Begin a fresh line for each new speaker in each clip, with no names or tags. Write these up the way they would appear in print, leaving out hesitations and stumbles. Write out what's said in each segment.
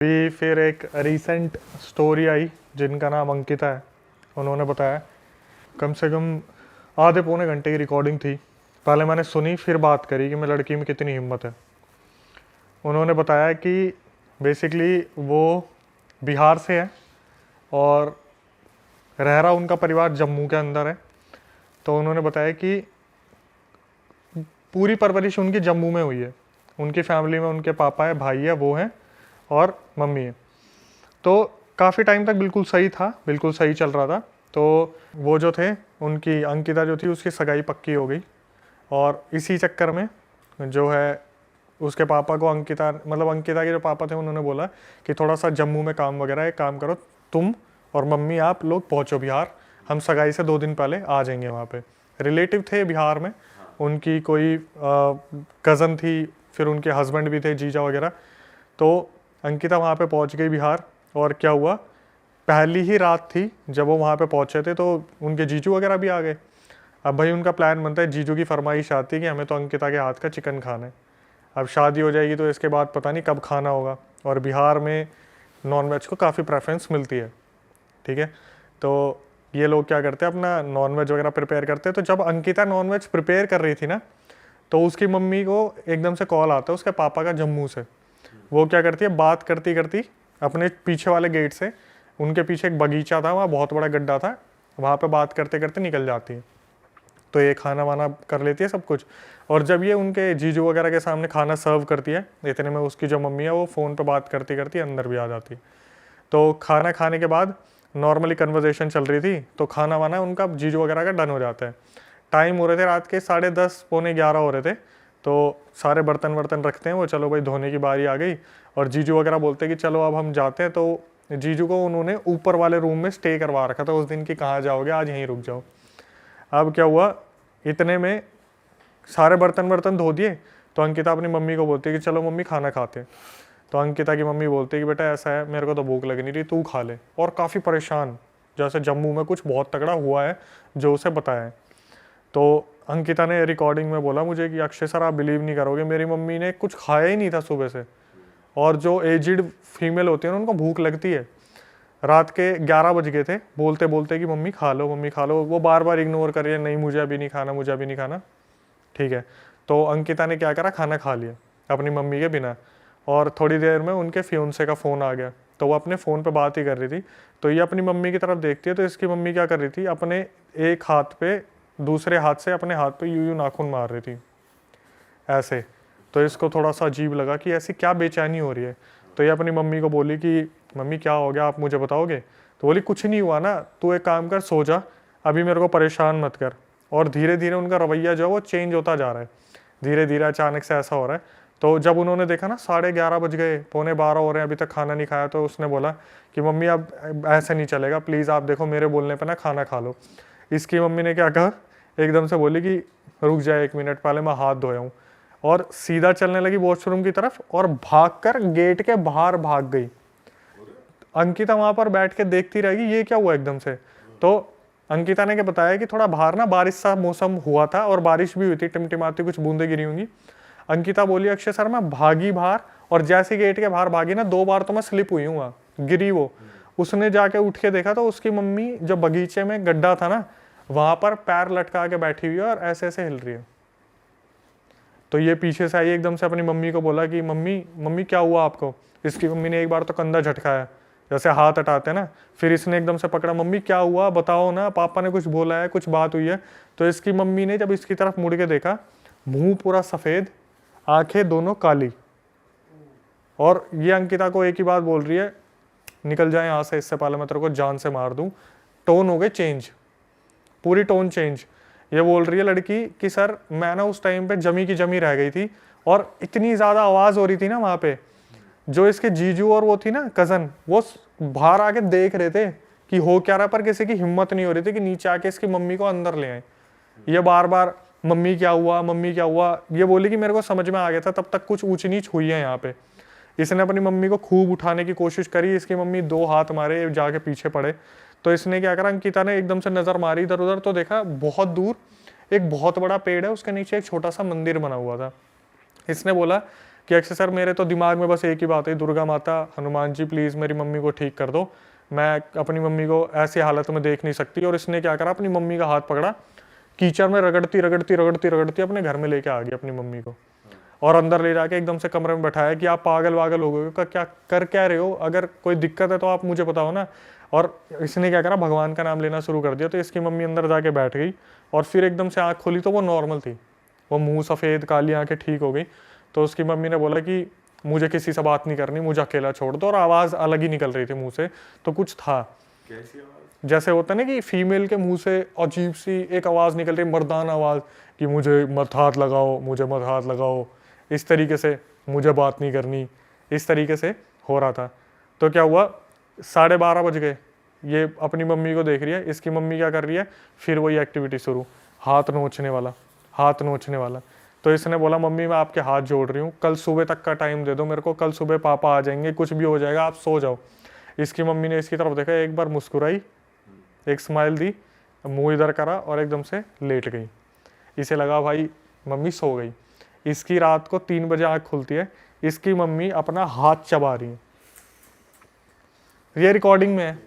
भी फिर एक रीसेंट स्टोरी आई जिनका नाम अंकिता है। उन्होंने बताया कम से कम आधे पौने घंटे की रिकॉर्डिंग थी। पहले मैंने सुनी फिर बात करी कि मैं लड़की में कितनी हिम्मत है। उन्होंने बताया कि बेसिकली वो बिहार से है और रह रहा उनका परिवार जम्मू के अंदर है। तो उन्होंने बताया कि पूरी परवरिश उनकी जम्मू में हुई है। उनकी फैमिली में उनके पापा है, भाई है, वो हैं और मम्मी है। तो काफ़ी टाइम तक बिल्कुल सही था, बिल्कुल सही चल रहा था। तो वो जो थे उनकी अंकिता जो थी उसकी सगाई पक्की हो गई और इसी चक्कर में जो है उसके पापा को अंकिता मतलब अंकिता के जो पापा थे उन्होंने बोला कि थोड़ा सा जम्मू में काम वगैरह है, काम करो तुम और मम्मी आप लोग पहुँचो बिहार, हम सगाई से 2 दिन पहले आ जाएंगे। वहाँ पे रिलेटिव थे बिहार में, उनकी कोई कज़न थी, फिर उनके हस्बैंड भी थे, जीजा वगैरह। तो अंकिता वहाँ पे पहुँच गई बिहार। और क्या हुआ, पहली ही रात थी जब वो वहाँ पे पहुँचे थे तो उनके जीजू वगैरह भी आ गए। अब भाई उनका प्लान बनता है, जीजू की फरमाइश आती है कि हमें तो अंकिता के हाथ का चिकन खाना है। अब शादी हो जाएगी तो इसके बाद पता नहीं कब खाना होगा, और बिहार में नॉनवेज को काफ़ी प्रेफरेंस मिलती है, ठीक है। तो ये लोग क्या करते हैं, अपना नॉनवेज वगैरह प्रिपेयर करते हैं। तो जब अंकिता नॉनवेज प्रिपेयर कर रही थी ना, तो उसकी मम्मी को एकदम से कॉल आता है उसके पापा का जम्मू से। वो क्या करती है, बात करती करती अपने पीछे वाले गेट से, उनके पीछे एक बगीचा था, वहाँ बहुत बड़ा गड्ढा था, वहाँ पे बात करते करते निकल जाती है। तो ये खाना वाना कर लेती है सब कुछ। और जब ये उनके जीजू वगैरह के सामने खाना सर्व करती है, इतने में उसकी जो मम्मी है वो फ़ोन पे बात करती करती अंदर भी आ जाती है। तो खाना खाने के बाद नॉर्मली कन्वर्जेशन चल रही थी, तो खाना वाना उनका जीजू वगैरह का डन हो जाता है। टाइम हो रहे थे रात के 10:30 पौने 11 हो रहे थे। तो सारे बर्तन वर्तन रखते हैं वो, चलो भाई धोने की बारी आ गई। और जीजू वगैरह बोलते हैं कि चलो अब हम जाते हैं। तो जीजू को उन्होंने ऊपर वाले रूम में स्टे करवा रखा था उस दिन की, कहाँ जाओगे आज यहीं रुक जाओ। अब क्या हुआ, इतने में सारे बर्तन वर्तन धो दिए। तो अंकिता अपनी मम्मी को बोलती है कि चलो मम्मी खाना खाते हैं। तो अंकिता की मम्मी बोलती है कि बेटा ऐसा है, मेरे को तो भूख लग नहीं रही, तू खा ले। और काफ़ी परेशान, जैसे जम्मू में कुछ बहुत तगड़ा हुआ है जो उसे बताया है। तो अंकिता ने रिकॉर्डिंग में बोला मुझे कि अक्षय सर आप बिलीव नहीं करोगे, मेरी मम्मी ने कुछ खाया ही नहीं था सुबह से। और जो एजिड फीमेल होती है उनको भूख लगती है। रात के 11 बज गए थे, बोलते बोलते कि मम्मी खा लो मम्मी खा लो। वो बार बार इग्नोर कर रही है, नहीं मुझे अभी नहीं खाना, मुझे अभी नहीं खाना, ठीक है। तो अंकिता ने क्या करा, खाना खा लिया अपनी मम्मी के बिना। और थोड़ी देर में उनके फियोंसे का फ़ोन आ गया, तो वो अपने फ़ोन पे बात ही कर रही थी। तो ये अपनी मम्मी की तरफ देखती है, तो इसकी मम्मी क्या कर रही थी, अपने एक हाथ पे दूसरे हाथ से अपने हाथ पे यूं नाखून मार रही थी ऐसे। तो इसको थोड़ा सा अजीब लगा कि ऐसी क्या बेचैनी हो रही है। तो ये अपनी मम्मी को बोली कि मम्मी क्या हो गया, आप मुझे बताओगे। तो बोली कुछ नहीं हुआ ना, तू एक काम कर, सो जा, अभी मेरे को परेशान मत कर। और धीरे धीरे उनका रवैया जो है वो चेंज होता जा रहा है, धीरे धीरे अचानक से ऐसा हो रहा है। तो जब उन्होंने देखा ना 11:30 बज गए, पौने 12 हो रहे हैं, अभी तक खाना नहीं खाया, तो उसने बोला कि मम्मी अब ऐसे नहीं चलेगा, प्लीज़ आप देखो मेरे बोलने पर ना खाना खा लो। इसकी मम्मी ने क्या कहा, एकदम से बोली कि रुक जाए 1 मिनट, पहले मैं हाथ धोया हूँ। और सीधा चलने लगी वॉशरूम की तरफ और भागकर गेट के बाहर भाग गई। अंकिता वहां पर बैठ के देखती रहेगी ये क्या हुआ एकदम से। तो अंकिता ने क्या बताया कि थोड़ा बाहर ना बारिश सा मौसम हुआ था और बारिश भी हुई थी, टिमटिमाती कुछ बूंदे गिरी होंगी। अंकिता बोली अक्षय सर मैं भागी बाहर, और जैसे गेट के बाहर भागी ना 2 बार तो मैं स्लिप हुई हूँ, गिरी वो। उसने जाके उठ के देखा तो उसकी मम्मी जो बगीचे में गड्ढा था ना, वहां पर पैर लटका के बैठी हुई है और ऐसे ऐसे हिल रही है। तो ये पीछे से आई, एकदम से अपनी मम्मी को बोला कि मम्मी मम्मी क्या हुआ आपको। इसकी मम्मी ने एक बार तो कंधा झटकाया, जैसे हाथ हटाते हैं ना। फिर इसने एकदम से पकड़ा, मम्मी क्या हुआ बताओ ना, पापा ने कुछ बोला है, कुछ बात हुई है। तो इसकी मम्मी ने जब इसकी तरफ मुड़ के देखा, मुंह पूरा सफ़ेद, आंखें दोनों काली। और ये अंकिता को एक ही बात बोल रही है, निकल जाए यहाँ से, इससे पहले मैं तेरे को जान से मार दूँ। टोन हो गई चेंज, पूरी टोन चेंज। ये बोल रही है लड़की कि सर मैं ना उस टाइम पे जमी की जमी रह गई थी, और इतनी ज़्यादा आवाज़ हो रही थी ना वहाँ पे, जो इसके जीजू और वो थी ना कज़न, वो बाहर आके देख रहे थे कि हो क्या रहा, पर किसी की हिम्मत नहीं हो रही थी कि नीचे आके इसकी मम्मी को अंदर ले आए। ये बार बार मम्मी क्या हुआ मम्मी क्या हुआ, ये बोली कि मेरे को समझ में आ गया था तब तक कुछ ऊंच नीच हुई है यहाँ पे। इसने अपनी मम्मी को खूब उठाने की कोशिश करी, इसकी मम्मी 2 हाथ मारे, जाके पीछे पड़े। तो इसने क्या करा, अंकिता ने एकदम से नज़र मारी इधर उधर, तो देखा बहुत दूर एक बहुत बड़ा पेड़ है, उसके नीचे एक छोटा सा मंदिर बना हुआ था। इसने बोला कि अक्षय सर मेरे तो दिमाग में बस एक ही बात है, दुर्गा माता, हनुमान जी प्लीज़ मेरी मम्मी को ठीक कर दो, मैं अपनी मम्मी को ऐसी हालत में देख नहीं सकती। और इसने क्या करा, अपनी मम्मी का हाथ पकड़ा, कीचड़ में रगड़ती रगड़ती रगड़ती रगड़ती अपने घर में लेके आ गई अपनी मम्मी को, और अंदर ले जाके एकदम से कमरे में बैठाया कि आप पागल वागल हो गए, क्या कर क्या रहे हो, अगर कोई दिक्कत है तो आप मुझे बताओ ना। और इसने क्या करा, भगवान का नाम लेना शुरू कर दिया। तो इसकी मम्मी अंदर जाके बैठ गई और फिर एकदम से आँख खोली तो वो नॉर्मल थी, वो मुंह सफ़ेद, काली आँखें ठीक हो गई। तो उसकी मम्मी ने बोला कि मुझे किसी से बात नहीं करनी, मुझे अकेला छोड़ दो। और आवाज़ अलग ही निकल रही थी मुंह से, तो कुछ था।
कैसी आवाज?
जैसे होता है ना कि फीमेल के मुंह से अजीब सी एक आवाज़ निकल रही, मर्दाना आवाज़, कि मुझे मत हाथ लगाओ, मुझे मत हाथ लगाओ, इस तरीके से, मुझे बात नहीं करनी, इस तरीके से हो रहा था। तो क्या हुआ, 12:30 बज गए, ये अपनी मम्मी को देख रही है, इसकी मम्मी क्या कर रही है, फिर वही एक्टिविटी शुरू, हाथ नोचने वाला, हाथ नोचने वाला। तो इसने बोला मम्मी मैं आपके हाथ जोड़ रही हूँ, कल सुबह तक का टाइम दे दो मेरे को, कल सुबह पापा आ जाएंगे, कुछ भी हो जाएगा, आप सो जाओ। इसकी मम्मी ने इसकी तरफ देखा, एक बार मुस्कुराई, एक स्माइल दी, मुंह इधर करा और एकदम से लेट गई। इसे लगा भाई मम्मी सो गई। इसकी रात को 3 बजे आँख खुलती है, इसकी मम्मी अपना हाथ चबा रही है। ये रिकॉर्डिंग में है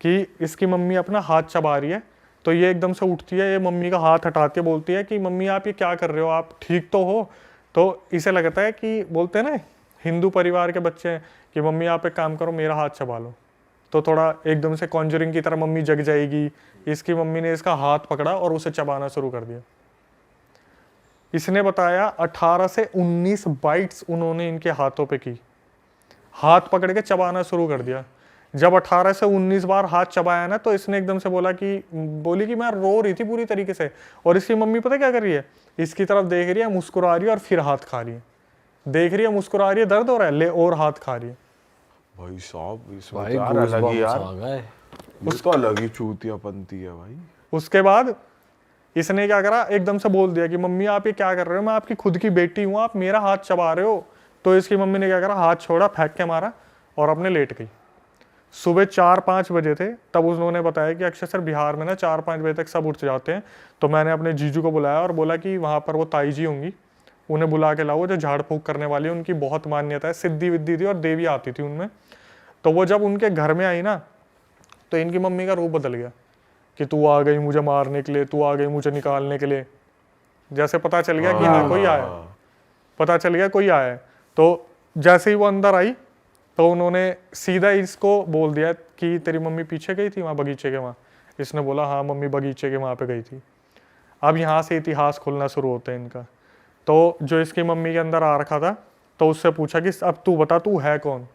कि इसकी मम्मी अपना हाथ चबा रही है। तो ये एकदम से उठती है, ये मम्मी का हाथ हटाती है, बोलती है कि मम्मी आप ये क्या कर रहे हो, आप ठीक तो हो। तो इसे लगता है कि बोलते हैं ना हिंदू परिवार के बच्चे हैं कि मम्मी आप एक काम करो, मेरा हाथ चबा लो। तो थोड़ा एकदम से कॉन्जरिंग की तरह मम्मी जग जाएगी। इसकी मम्मी ने इसका हाथ पकड़ा और उसे चबाना शुरू कर दिया। इसने बताया 18 से 19 बाइट्स उन्होंने इनके हाथों पे की, हाथ पकड़ के चबाना शुरू कर दिया। जब 18 से 19 बार हाथ चबाया ना, तो इसने एकदम से बोली कि मैं रो रही थी पूरी तरीके से। और इसकी मम्मी पता क्या कर रही है, इसकी तरफ देख रही है, मुस्कुरा रही है और फिर हाथ खा रही है, देख रही है, मुस्कुरा रही है, दर्द हो रहा है, ले और हाथ खा रही है।
भाई साहब इसमें
भाई
तो यार अलग ही यार,
आ गए।
उसको अलग ही चूतियापंती है भाई।
उसके बाद इसने क्या करा, एकदम से बोल दिया कि मम्मी आप ये क्या कर रहे हो, मैं आपकी खुद की बेटी हूँ, आप मेरा हाथ चबा रहे हो। तो इसकी मम्मी ने क्या करा, हाथ छोड़ा, फेंक के मारा और अपने लेट गई। सुबह 4-5 बजे थे, तब उन्होंने बताया कि अक्षय सर बिहार में ना 4-5 बजे तक सब उठ जाते हैं। तो मैंने अपने जीजू को बुलाया और बोला कि वहाँ पर वो ताई जी होंगी, उन्हें बुला के लाओ, जो झाड़ फूक करने वाली है, उनकी बहुत मान्यता है, सिद्धि विद्धि थी और देवी आती थी उनमें। तो वो जब उनके घर में आई ना, तो इनकी मम्मी का रूप बदल गया कि तू आ गई मुझे मारने के लिए, तू आ गई मुझे निकालने के लिए। जैसे पता चल गया कि हाँ कोई आया, पता चल गया कोई आया है। तो जैसे ही वो अंदर आई, तो उन्होंने सीधा इसको बोल दिया कि तेरी मम्मी पीछे गई थी वहाँ बगीचे के वहाँ। इसने बोला हाँ मम्मी बगीचे के वहाँ पे गई थी। अब यहाँ से इतिहास खुलना शुरू होता है इनका। तो जो इसकी मम्मी के अंदर आ रखा था, तो उससे पूछा कि अब तू बता तू है कौन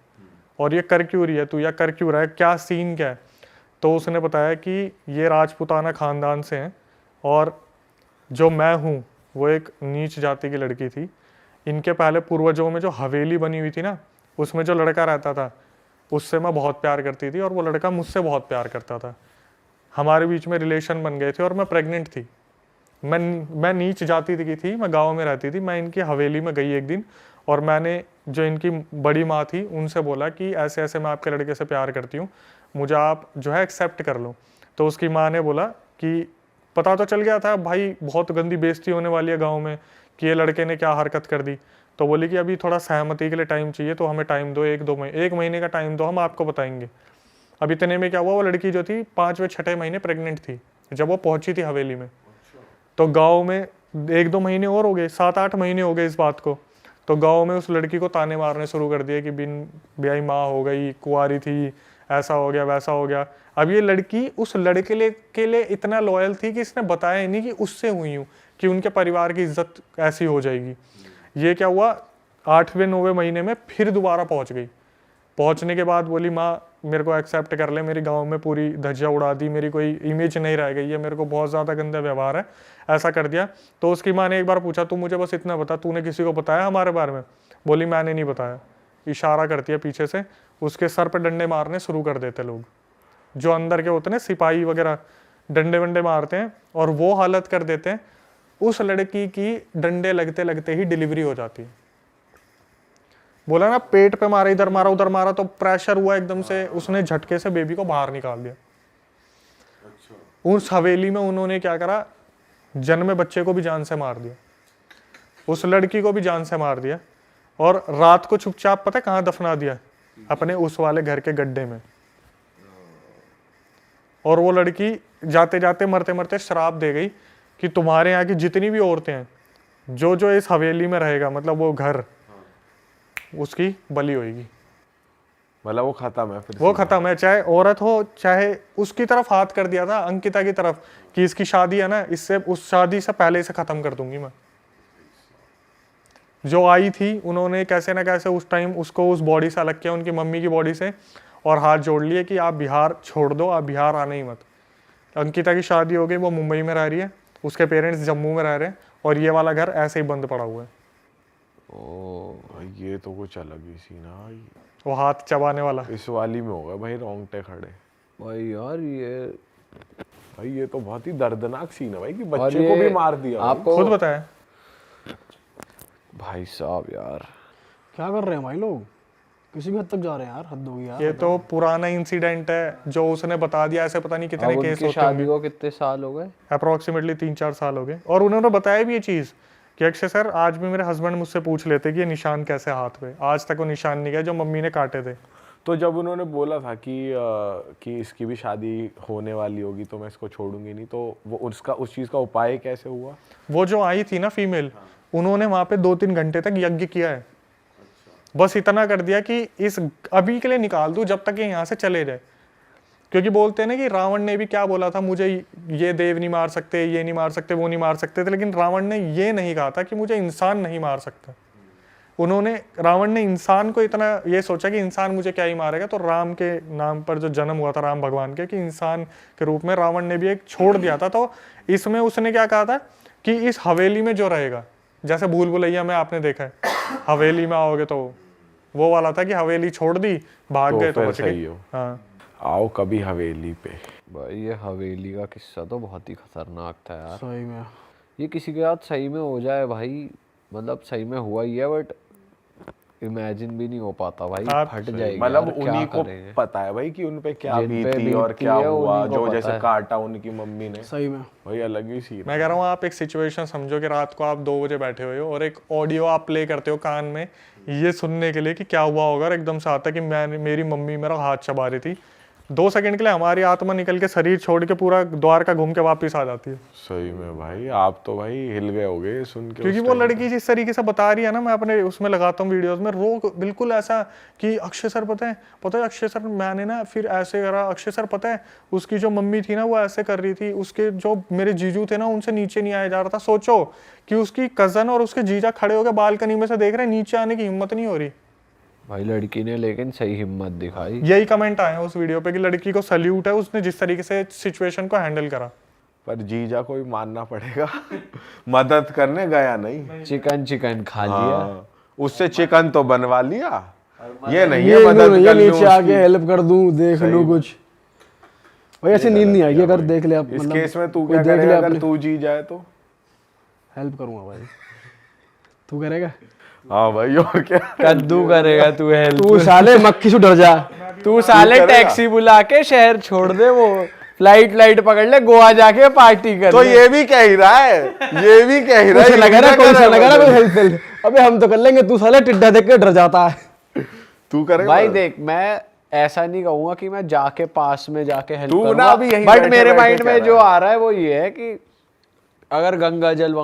और ये कर क्यों रही है तू, या कर क्यों रहा है, क्या सीन क्या है। तो उसने बताया कि ये राजपूताना खानदान से हैं और जो मैं हूँ वो एक नीच जाति की लड़की थी। इनके पहले पूर्वजों में जो हवेली बनी हुई थी ना, उसमें जो लड़का रहता था उससे मैं बहुत प्यार करती थी और वो लड़का मुझसे बहुत प्यार करता था। हमारे बीच में रिलेशन बन गए थे और मैं प्रेग्नेंट थी। मैं नीच जाति की थी, मैं गांव में रहती थी। मैं इनकी हवेली में गई एक दिन और मैंने जो इनकी बड़ी माँ थी उनसे बोला कि ऐसे ऐसे मैं आपके लड़के से प्यार करती हूँ, मुझे आप जो है एक्सेप्ट कर लो। तो उसकी माँ ने बोला कि पता तो चल गया था भाई, बहुत गंदी बेइज्जती होने वाली है गाँव में कि ये लड़के ने क्या हरकत कर दी। तो बोली कि अभी थोड़ा सहमति के लिए टाइम चाहिए, तो हमें टाइम दो, 1 महीने का टाइम दो, हम आपको बताएंगे। अब इतने में क्या हुआ, वो लड़की जो थी 5वें-6ठे महीने प्रेग्नेंट थी जब वो पहुंची थी हवेली में। तो गांव में 1-2 महीने और हो गए, 7-8 महीने हो गए इस बात को। तो गांव में उस लड़की को ताने मारने शुरू कर दिए कि बिन ब्याही माँ हो गई, कुंवारी थी, ऐसा हो गया वैसा हो गया। अब ये लड़की उस लड़के के लिए इतना लॉयल थी कि इसने बताया नहीं कि उससे हुई हूँ, कि उनके परिवार की इज्जत ऐसी हो जाएगी। ये क्या हुआ, 8वें-9वें महीने में फिर दोबारा पहुंच गई। पहुंचने के बाद बोली माँ मेरे को एक्सेप्ट कर ले, मेरी गांव में पूरी धज्जियाँ उड़ा दी, मेरी कोई इमेज नहीं रह गई है, मेरे को बहुत ज़्यादा गंदा व्यवहार है, ऐसा कर दिया। तो उसकी माँ ने एक बार पूछा तू मुझे बस इतना बता, तूने किसी को बताया हमारे बारे में? बोली मैंने नहीं बताया। इशारा करती है पीछे से, उसके सर पर डंडे मारने शुरू कर देते लोग, जो अंदर के होते हैं सिपाही वगैरह, डंडे वंडे मारते हैं और वो हालत कर देते हैं। उस लड़की की डंडे लगते लगते ही डिलीवरी हो जाती है। बोला ना पेट पे मारा, इधर मारा उधर मारा, तो प्रेशर हुआ एकदम से, उसने झटके से बेबी को बाहर निकाल दिया। उस हवेली में उन्होंने क्या करा, जन्मे बच्चे को भी जान से मार दिया, उस लड़की को भी जान से मार दिया। और रात को चुपचाप पता है कहाँ दफना दिया, अपने उस वाले घर के गड्ढे में। और वो लड़की जाते जाते मरते मरते श्राप दे गई कि तुम्हारे यहाँ की जितनी भी औरतें हैं, जो जो इस हवेली में रहेगा, मतलब वो घर, उसकी बलि होगी।
मतलब वो खत्म है फिर
वो
सीधा।
खत्म है, चाहे औरत हो चाहे। उसकी तरफ हाथ कर दिया था, अंकिता की तरफ, कि इसकी शादी है ना, इससे उस शादी से पहले इसे खत्म कर दूंगी मैं। जो आई थी उन्होंने कैसे ना कैसे उस टाइम उसको उस बॉडी से अलग किया, उनकी मम्मी की बॉडी से, और हाथ जोड़ लिए कि आप बिहार छोड़ दो, आप बिहार आने ही मत। अंकिता की शादी हो गई, वो मुंबई में रह रही है, उसके पेरेंट्स जम्मू में रह रहे हैं, और ये वाला घर ऐसे ही बंद पड़ा हुआ है।
ओ भाई ये तो कुछ अलग ही सीन है भाई।
वो हाथ चबाने वाला।
इस वाली में होगा भाई रोंगटे खड़े।
भाई यार
ये तो बहुत ही दर्दनाक सीन है भाई कि
और
बच्चे को भी मार दिया भाई।
आपको
खुद बताया
भाई साहब यार
क्या कर रहे हैं भाई लोग, किसी भी हद तक जा रहे हैं यार, हद होगी यार।
ये तो पुराना इंसिडेंट है जो उसने बता दिया, ऐसे पता नहीं कितने
अब
केस
उनकी
होते
शादी
होंगे।
को कितने साल हो गए?
अप्रोक्सीमेटली 3-4 साल हो गए। और उन्होंने बताया भी ये चीज़ कि अक्षय सर, आज भी मेरे हस्बैंड मुझसे पूछ लेते कि ये निशान कैसे हाथ पे, आज तक वो निशान नहीं गया जो मम्मी ने काटे थे।
तो जब उन्होंने बोला था कि इसकी भी शादी होने वाली होगी तो मैं इसको छोड़ूंगी नहीं, तो वो उसका उस चीज़ का उपाय कैसे हुआ?
वो जो आई थी ना फीमेल, उन्होंने वहां पे 2-3 घंटे तक यज्ञ किया है। बस इतना कर दिया कि इस अभी के लिए निकाल दूं जब तक ये यहाँ से चले जाए। क्योंकि बोलते हैं ना कि रावण ने भी क्या बोला था, मुझे ये देव नहीं मार सकते, ये नहीं मार सकते, वो नहीं मार सकते थे, लेकिन रावण ने ये नहीं कहा था कि मुझे इंसान नहीं मार सकता। रावण ने इंसान को इतना ये सोचा कि इंसान मुझे क्या ही मारेगा, तो राम के नाम पर जो जन्म हुआ था राम भगवान के, कि इंसान के रूप में रावण ने भी एक छोड़ दिया था। तो इसमें उसने क्या कहा था कि इस हवेली में जो रहेगा, जैसे भूल भुलैया में आपने देखा है, हवेली में आओगे तो वो वाला था कि हवेली छोड़ दी, भाग गए तो
फिर
बच
सही
गए।
हो।
हाँ,
आओ कभी हवेली पे।
भाई ये हवेली का किस्सा तो बहुत ही खतरनाक था यार।
सही में
ये किसी के साथ सही में हो जाए भाई, मतलब सही में हुआ ही है, बट इमेजिन भी नहीं हो पाता भाई,
आप
फट जाएगी
मतलब
यार, क्या
उन्हीं को
करेंगे?
पता है भाई कि उन पे क्या
जिन पे
बीती और
बीतती
क्या
है,
हुआ,
उन्हीं को
जो
पता
जैसे
है।
काटा उनकी मम्मी ने।
सही में
भाई अलग ही सीन।
मैं कह रहा हूँ आप एक सिचुएशन समझो कि रात को आप 2 बजे बैठे हुए हो और एक ऑडियो आप प्ले करते हो कान में ये सुनने के लिए कि क्या हुआ होगा, और एकदम से आता कि मेरी मम्मी मेरा हाथ चबा रही थी। 2 सेकंड के लिए हमारी आत्मा निकल के शरीर छोड़ के पूरा द्वारका घूम के वापस आ जाती है।
सही में भाई आप तो भाई हिल गए होगे सुन के।
क्योंकि वो लड़की जिस तरीके से बता रही है ना, मैं अपने उसमें लगाता हूँ वीडियोस में, रो बिल्कुल ऐसा कि अक्षय सर पता है अक्षय सर मैंने ना फिर ऐसे करा, अक्षय सर पता है उसकी जो मम्मी थी ना वो ऐसे कर रही थी, उसके जो मेरे जीजू थे ना उनसे नीचे नहीं आया जा रहा था। सोचो कि उसकी कजन और उसके जीजा खड़े होकर बालकनी में से देख रहे हैं, नीचे आने की हिम्मत नहीं हो रही।
भाई लड़की ने लेकिन सही हिम्मत दिखाई।
यही कमेंट आए हैं उस वीडियो पे कि लड़की को सल्यूट है, उसने जिस तरीके से सिचुएशन को हैंडल करा।
पर जीजा को भी मानना पड़ेगा मदद करने गया नहीं।
चिकन खा लिया।
हाँ, उससे चिकन तो बनवा लिया, ये नहीं
ये
है मदद
ये
कर लूं
नीचे आके
उसकी।
हेल्प कर दूं, देख लूं कुछ। भाई ऐसे नींद नहीं आएगी अगर देख ले आप,
इस
मतलब
केस में तू
कोई
क्या
देख ले
करेगा अगर
अपने-
तू जी जाए तो?
हेल्प करूंगा भाई, तू करेगा?
हाँ भाई और क्या।
कद्दू करेगा तू हेल्प?
तू साले मक्खी से डर जा।
तू साले
करेगा?
टैक्सी बुला के शहर छोड़ दे, वो फ्लाइट पकड़ ले, गोवा जाके पार्टी कर
तो
ले।
ये भी कह ही रहा है, ये भी कह ही रहा
कुछ
है।
लगा ना,
ये
कौन सा
क्या
लगा ना,
करेगा?
कोई हेल्प। अबे हम तो कर लेंगे, तू साले टिड्डा देख के डर जाता है।
तू करेगा
भाई देख, मैं ऐसा नहीं कहूंगा कि मैं जाके पास में जाके हेल्प
तू ना
करूंगा,
अभी यहीं
बट
बैठे
मेरे
बैठे
माइंड
कह
में
रहा
जो
है।
आ रहा है वो ये है कि अगर गंगा जल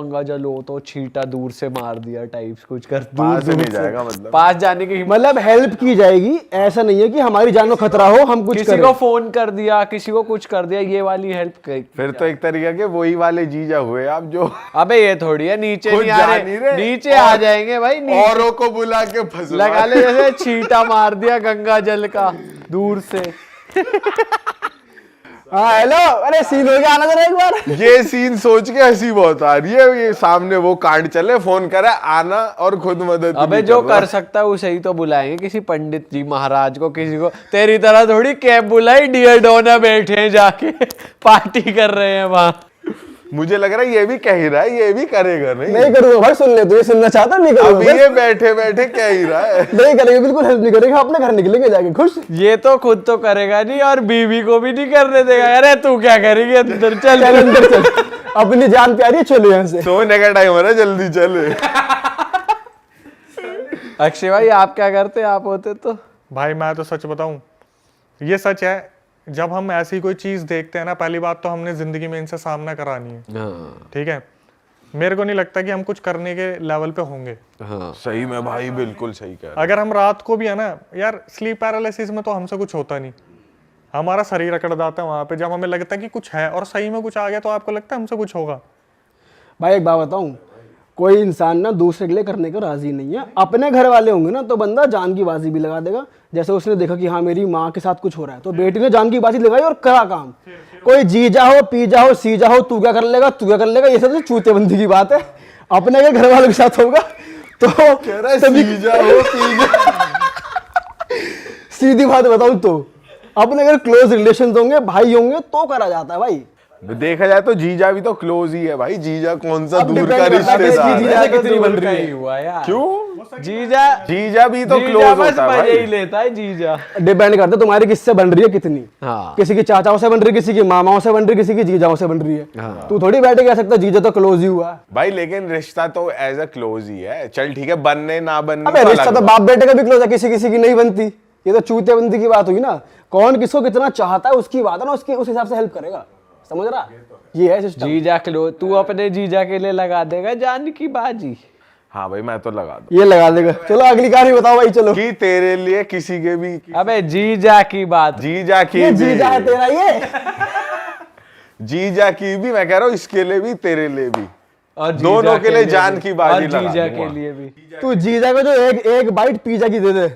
हो तो छींटा दूर से मार दिया टाइप्स कुछ कर,
पास
दूर
नहीं
से
जाएगा मतलब।
पास जाने की हिम्मत।
मतलब हेल्प की जाएगी, ऐसा नहीं है कि हमारी जान को खतरा हो हम कुछ
किसी
करें।
को फोन कर दिया, किसी को कुछ कर दिया, ये वाली हेल्प कर।
फिर तो एक तरीके के वही वाले जीजा हुए आप जो
अबे ये थोड़ी है नीचे
खुद
नहीं आ
जा
रहे,
नहीं रहे,
नीचे आ
और-
जाएंगे भाई, नीचे
औरों को बुला के फंसवा
लगा ले, जैसे छींटा मार दिया गंगा जल का दूर से।
हाँ हेलो, अरे सीन हो गया, आना जरा एक बार।
ये सीन सोच के हंसी बहुत आ रही है। ये सामने वो कांड चले, फोन करे आना और खुद मदद
अबे
नहीं
जो
कर रहा।
कर सकता है उसे ही तो बुलाएंगे, किसी पंडित जी महाराज को, किसी को। तेरी तरह थोड़ी कैब बुलाई, डियर डोना बैठे हैं जाके पार्टी कर रहे हैं वहां।
मुझे लग रहा है ये भी कह ही रहा है, ये भी करेगा नहीं।
नहीं करूंगा भाई, सुन ले, तू ये सुनना चाहता नहीं
अब
करूंगा।
ये बैठे बैठे कह ही रहा है।
नहीं करेंगे, बिल्कुल हेल्प नहीं करेगा, अपने घर निकलेंगे जाके खुश।
ये तो खुद तो करेगा नहीं और बीवी को भी नहीं करने देगा। अरे तू क्या करेगी, अंदर चल।
चल अंदर चल, अपनी जान प्यारी है, चलो यहाँ से।
सोने का टाइम हो रहा है, जल्दी चले।
अक्षय भाई आप क्या करते आप होते तो?
भाई मैं तो सच बताऊं, ये सच है, जब हम ऐसी कोई चीज देखते हैं ना, पहली बात तो हमने जिंदगी में इनसे सामना करानी है,
हाँ
ठीक है। मेरे को नहीं लगता कि हम कुछ करने के लेवल पे होंगे।
हाँ
सही में भाई, बिल्कुल सही कह रहे
अगर हम रात को भी है ना यार, स्लीप पैरालिसिस में तो हमसे कुछ होता नहीं, हमारा शरीर अकड़ जाता है वहां पे। जब हमें लगता है कि कुछ है और सही में कुछ आ गया, तो आपको लगता है हमसे कुछ होगा?
भाई एक बात बताऊं, कोई इंसान ना दूसरे के लिए करने को राजी नहीं है। अपने घर वाले होंगे ना तो बंदा जान की बाजी भी लगा देगा। जैसे उसने देखा कि हाँ मेरी माँ के साथ कुछ हो रहा है, तो बेटी ने जान की बाजी लगाई और करा काम। कोई जीजा हो, पीजा हो, सीजा हो, तू क्या कर लेगा, तू क्या कर लेगा, ये सब तो चूतेबंदी की बात है। अपने के घर वालों के साथ होगा तो सीधी बात बताऊं तो अपने अगर क्लोज रिलेशन होंगे, भाई होंगे, तो करा जाता है भाई।
देखा जाए तो जीजा भी तो क्लोज ही है भाई। जीजा कौन सा
अब
दूर
depend
का
करता है कि
रिश्तेदार है?
जीजा कितनी बन
दूर का
रही
ही
है।
हुआ यार।
क्यों?
जीजा
भी तो
जीजा
क्लोज
बस
होता है
मजे ही
भाई।
लेता है जीजा।
डिपेंड करता है तुम्हारी किससे बन रही है कितनी।
हाँ
किसी की चाचाओं से बन रही है, किसी की मामाओं से बन रही है, किसी की जीजाओं से बन रही है।
हाँ।
तू थोड़ी बैठे कह सकता जीजा तो क्लोज ही हुआ है।
भाई लेकिन रिश्ता तो एज अ क्लोज ही है। चल ठीक है, बनने ना बनने
अबे
तो
रिश्ता
अलग
तो
बात।
बाप बेटे का भी क्लोज है, किसी किसी की नहीं बनती। ये तो चूतेबंदी की बात हुई ना। कौन किसको कितना चाहता है उसकी बात है ना, उसके उस हिसाब से हेल्प करेगा। समझ रहा? ये है सिस्टम।
जीजा क्लोज, तू अपने जीजा के लिए लगा देगा जान की बाजी।
हाँ भाई मैं तो लगा दूं
ये लगा देगा। चलो अगली कहानी बताओ भाई। चलो
कि तेरे लिए किसी के भी
अबे जीजा की बात।
जीजा की
ये
भी
जीजा है तेरा ये।
जीजा की भी मैं कह रहा हूँ, इसके लिए भी तेरे लिए भी,
और जीजा
दोनों के लिए जान
भी।
की बाजी
और
लगा
जीजा
दूंगा।
के लिए भी।
तू जीजा को जो एक बाइट पिज्जा की दे दे।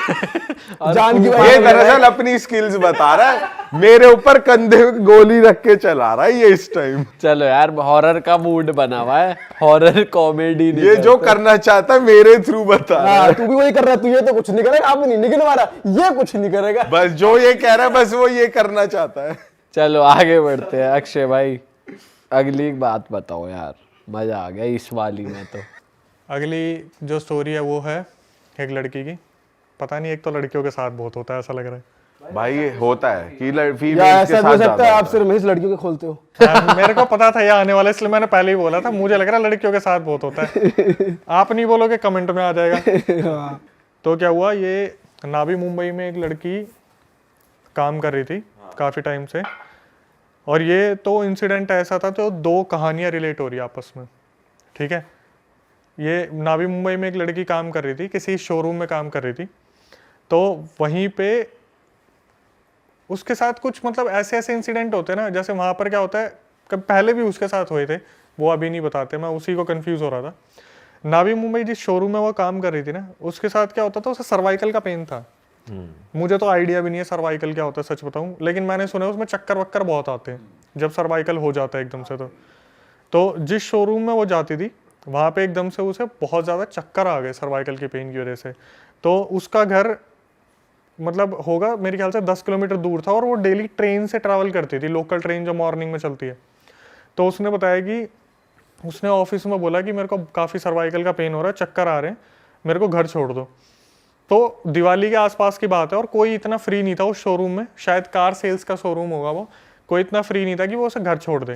जान की
ये
बात
दरअसल अपनी स्किल्स बता रहा है, मेरे ऊपर कंधे में गोली रख के चला रहा है ये इस टाइम।
चलो यार हॉरर का मूड बना हुआ है, हॉरर कॉमेडी नहीं
ये जो
करते।
करना चाहता है मेरे थ्रू बता रहा है।
हाँ, तू भी वही कर रहा है। तू ये तो कुछ नहीं करेगा, आप नहीं निकल मारा, ये कुछ नहीं करेगा।
बस जो ये कह रहा है बस वो ये करना चाहता है।
चलो आगे बढ़ते हैं। अक्षय भाई अगली बात बताओ यार, मजा आ गया इस वाली में तो।
अगली जो स्टोरी है वो है एक लड़की की। पता नहीं, एक तो लड़कियों के साथ बहुत होता है ऐसा लग रहा है।
भाई ये होता है कि फीमेल
या
के
ऐसा भी
साथ
हो सकता है
ज्यादा
आप सिर्फ हमेशा लड़कियों के खोलते हो।
मेरे को पता था ये आने वाला, इसलिए मैंने पहले ही बोला था। मुझे लग रहा है लड़कियों के साथ बहुत होता है। आप नहीं बोलोगे, कमेंट में आ जाएगा। तो क्या हुआ, ये नावी मुंबई में एक लड़की काम कर रही थी काफ़ी टाइम से, और ये तो इंसिडेंट ऐसा था तो दो कहानियाँ रिलेट हो रही है आपस में, ठीक है। ये नावी मुंबई में एक लड़की काम कर रही थी, किसी शोरूम में काम कर रही थी। तो वहीं पे उसके साथ कुछ मतलब ऐसे ऐसे इंसिडेंट होते हैं ना, जैसे वहाँ पर क्या होता है, कब पहले भी उसके साथ हुए थे, वो अभी नहीं बताते, मैं उसी को कंफ्यूज हो रहा था। नावी मुंबई जिस शोरूम में वो काम कर रही थी ना, उसके साथ क्या होता था, उसे सर्वाइकल का पेन था। मुझे तो आइडिया भी नहीं है सर्वाइकल क्या होता है, सच बताऊं, लेकिन मैंने सुना है उसमें चक्कर वक्कर बहुत आते हैं जब सर्वाइकल हो जाता है एकदम से। तो जिस शोरूम में वो जाती थी वहाँ पे एकदम से उसे बहुत ज़्यादा चक्कर आ गए सर्वाइकल के पेन की वजह से। तो उसका घर मतलब होगा मेरे ख्याल से 10 किलोमीटर दूर था, और वो डेली ट्रेन से ट्रैवल करती थी, लोकल ट्रेन जो मॉर्निंग में चलती है। तो उसने बताया कि उसने ऑफिस में बोला कि मेरे को काफ़ी सर्वाइकल का पेन हो रहा है, चक्कर आ रहे हैं, मेरे को घर छोड़ दो। तो दिवाली के आसपास की बात है, और कोई इतना फ्री नहीं था उस शोरूम में, शायद कार सेल्स का शोरूम होगा वो, कोई इतना फ्री नहीं था कि वो उसे घर छोड़ दे।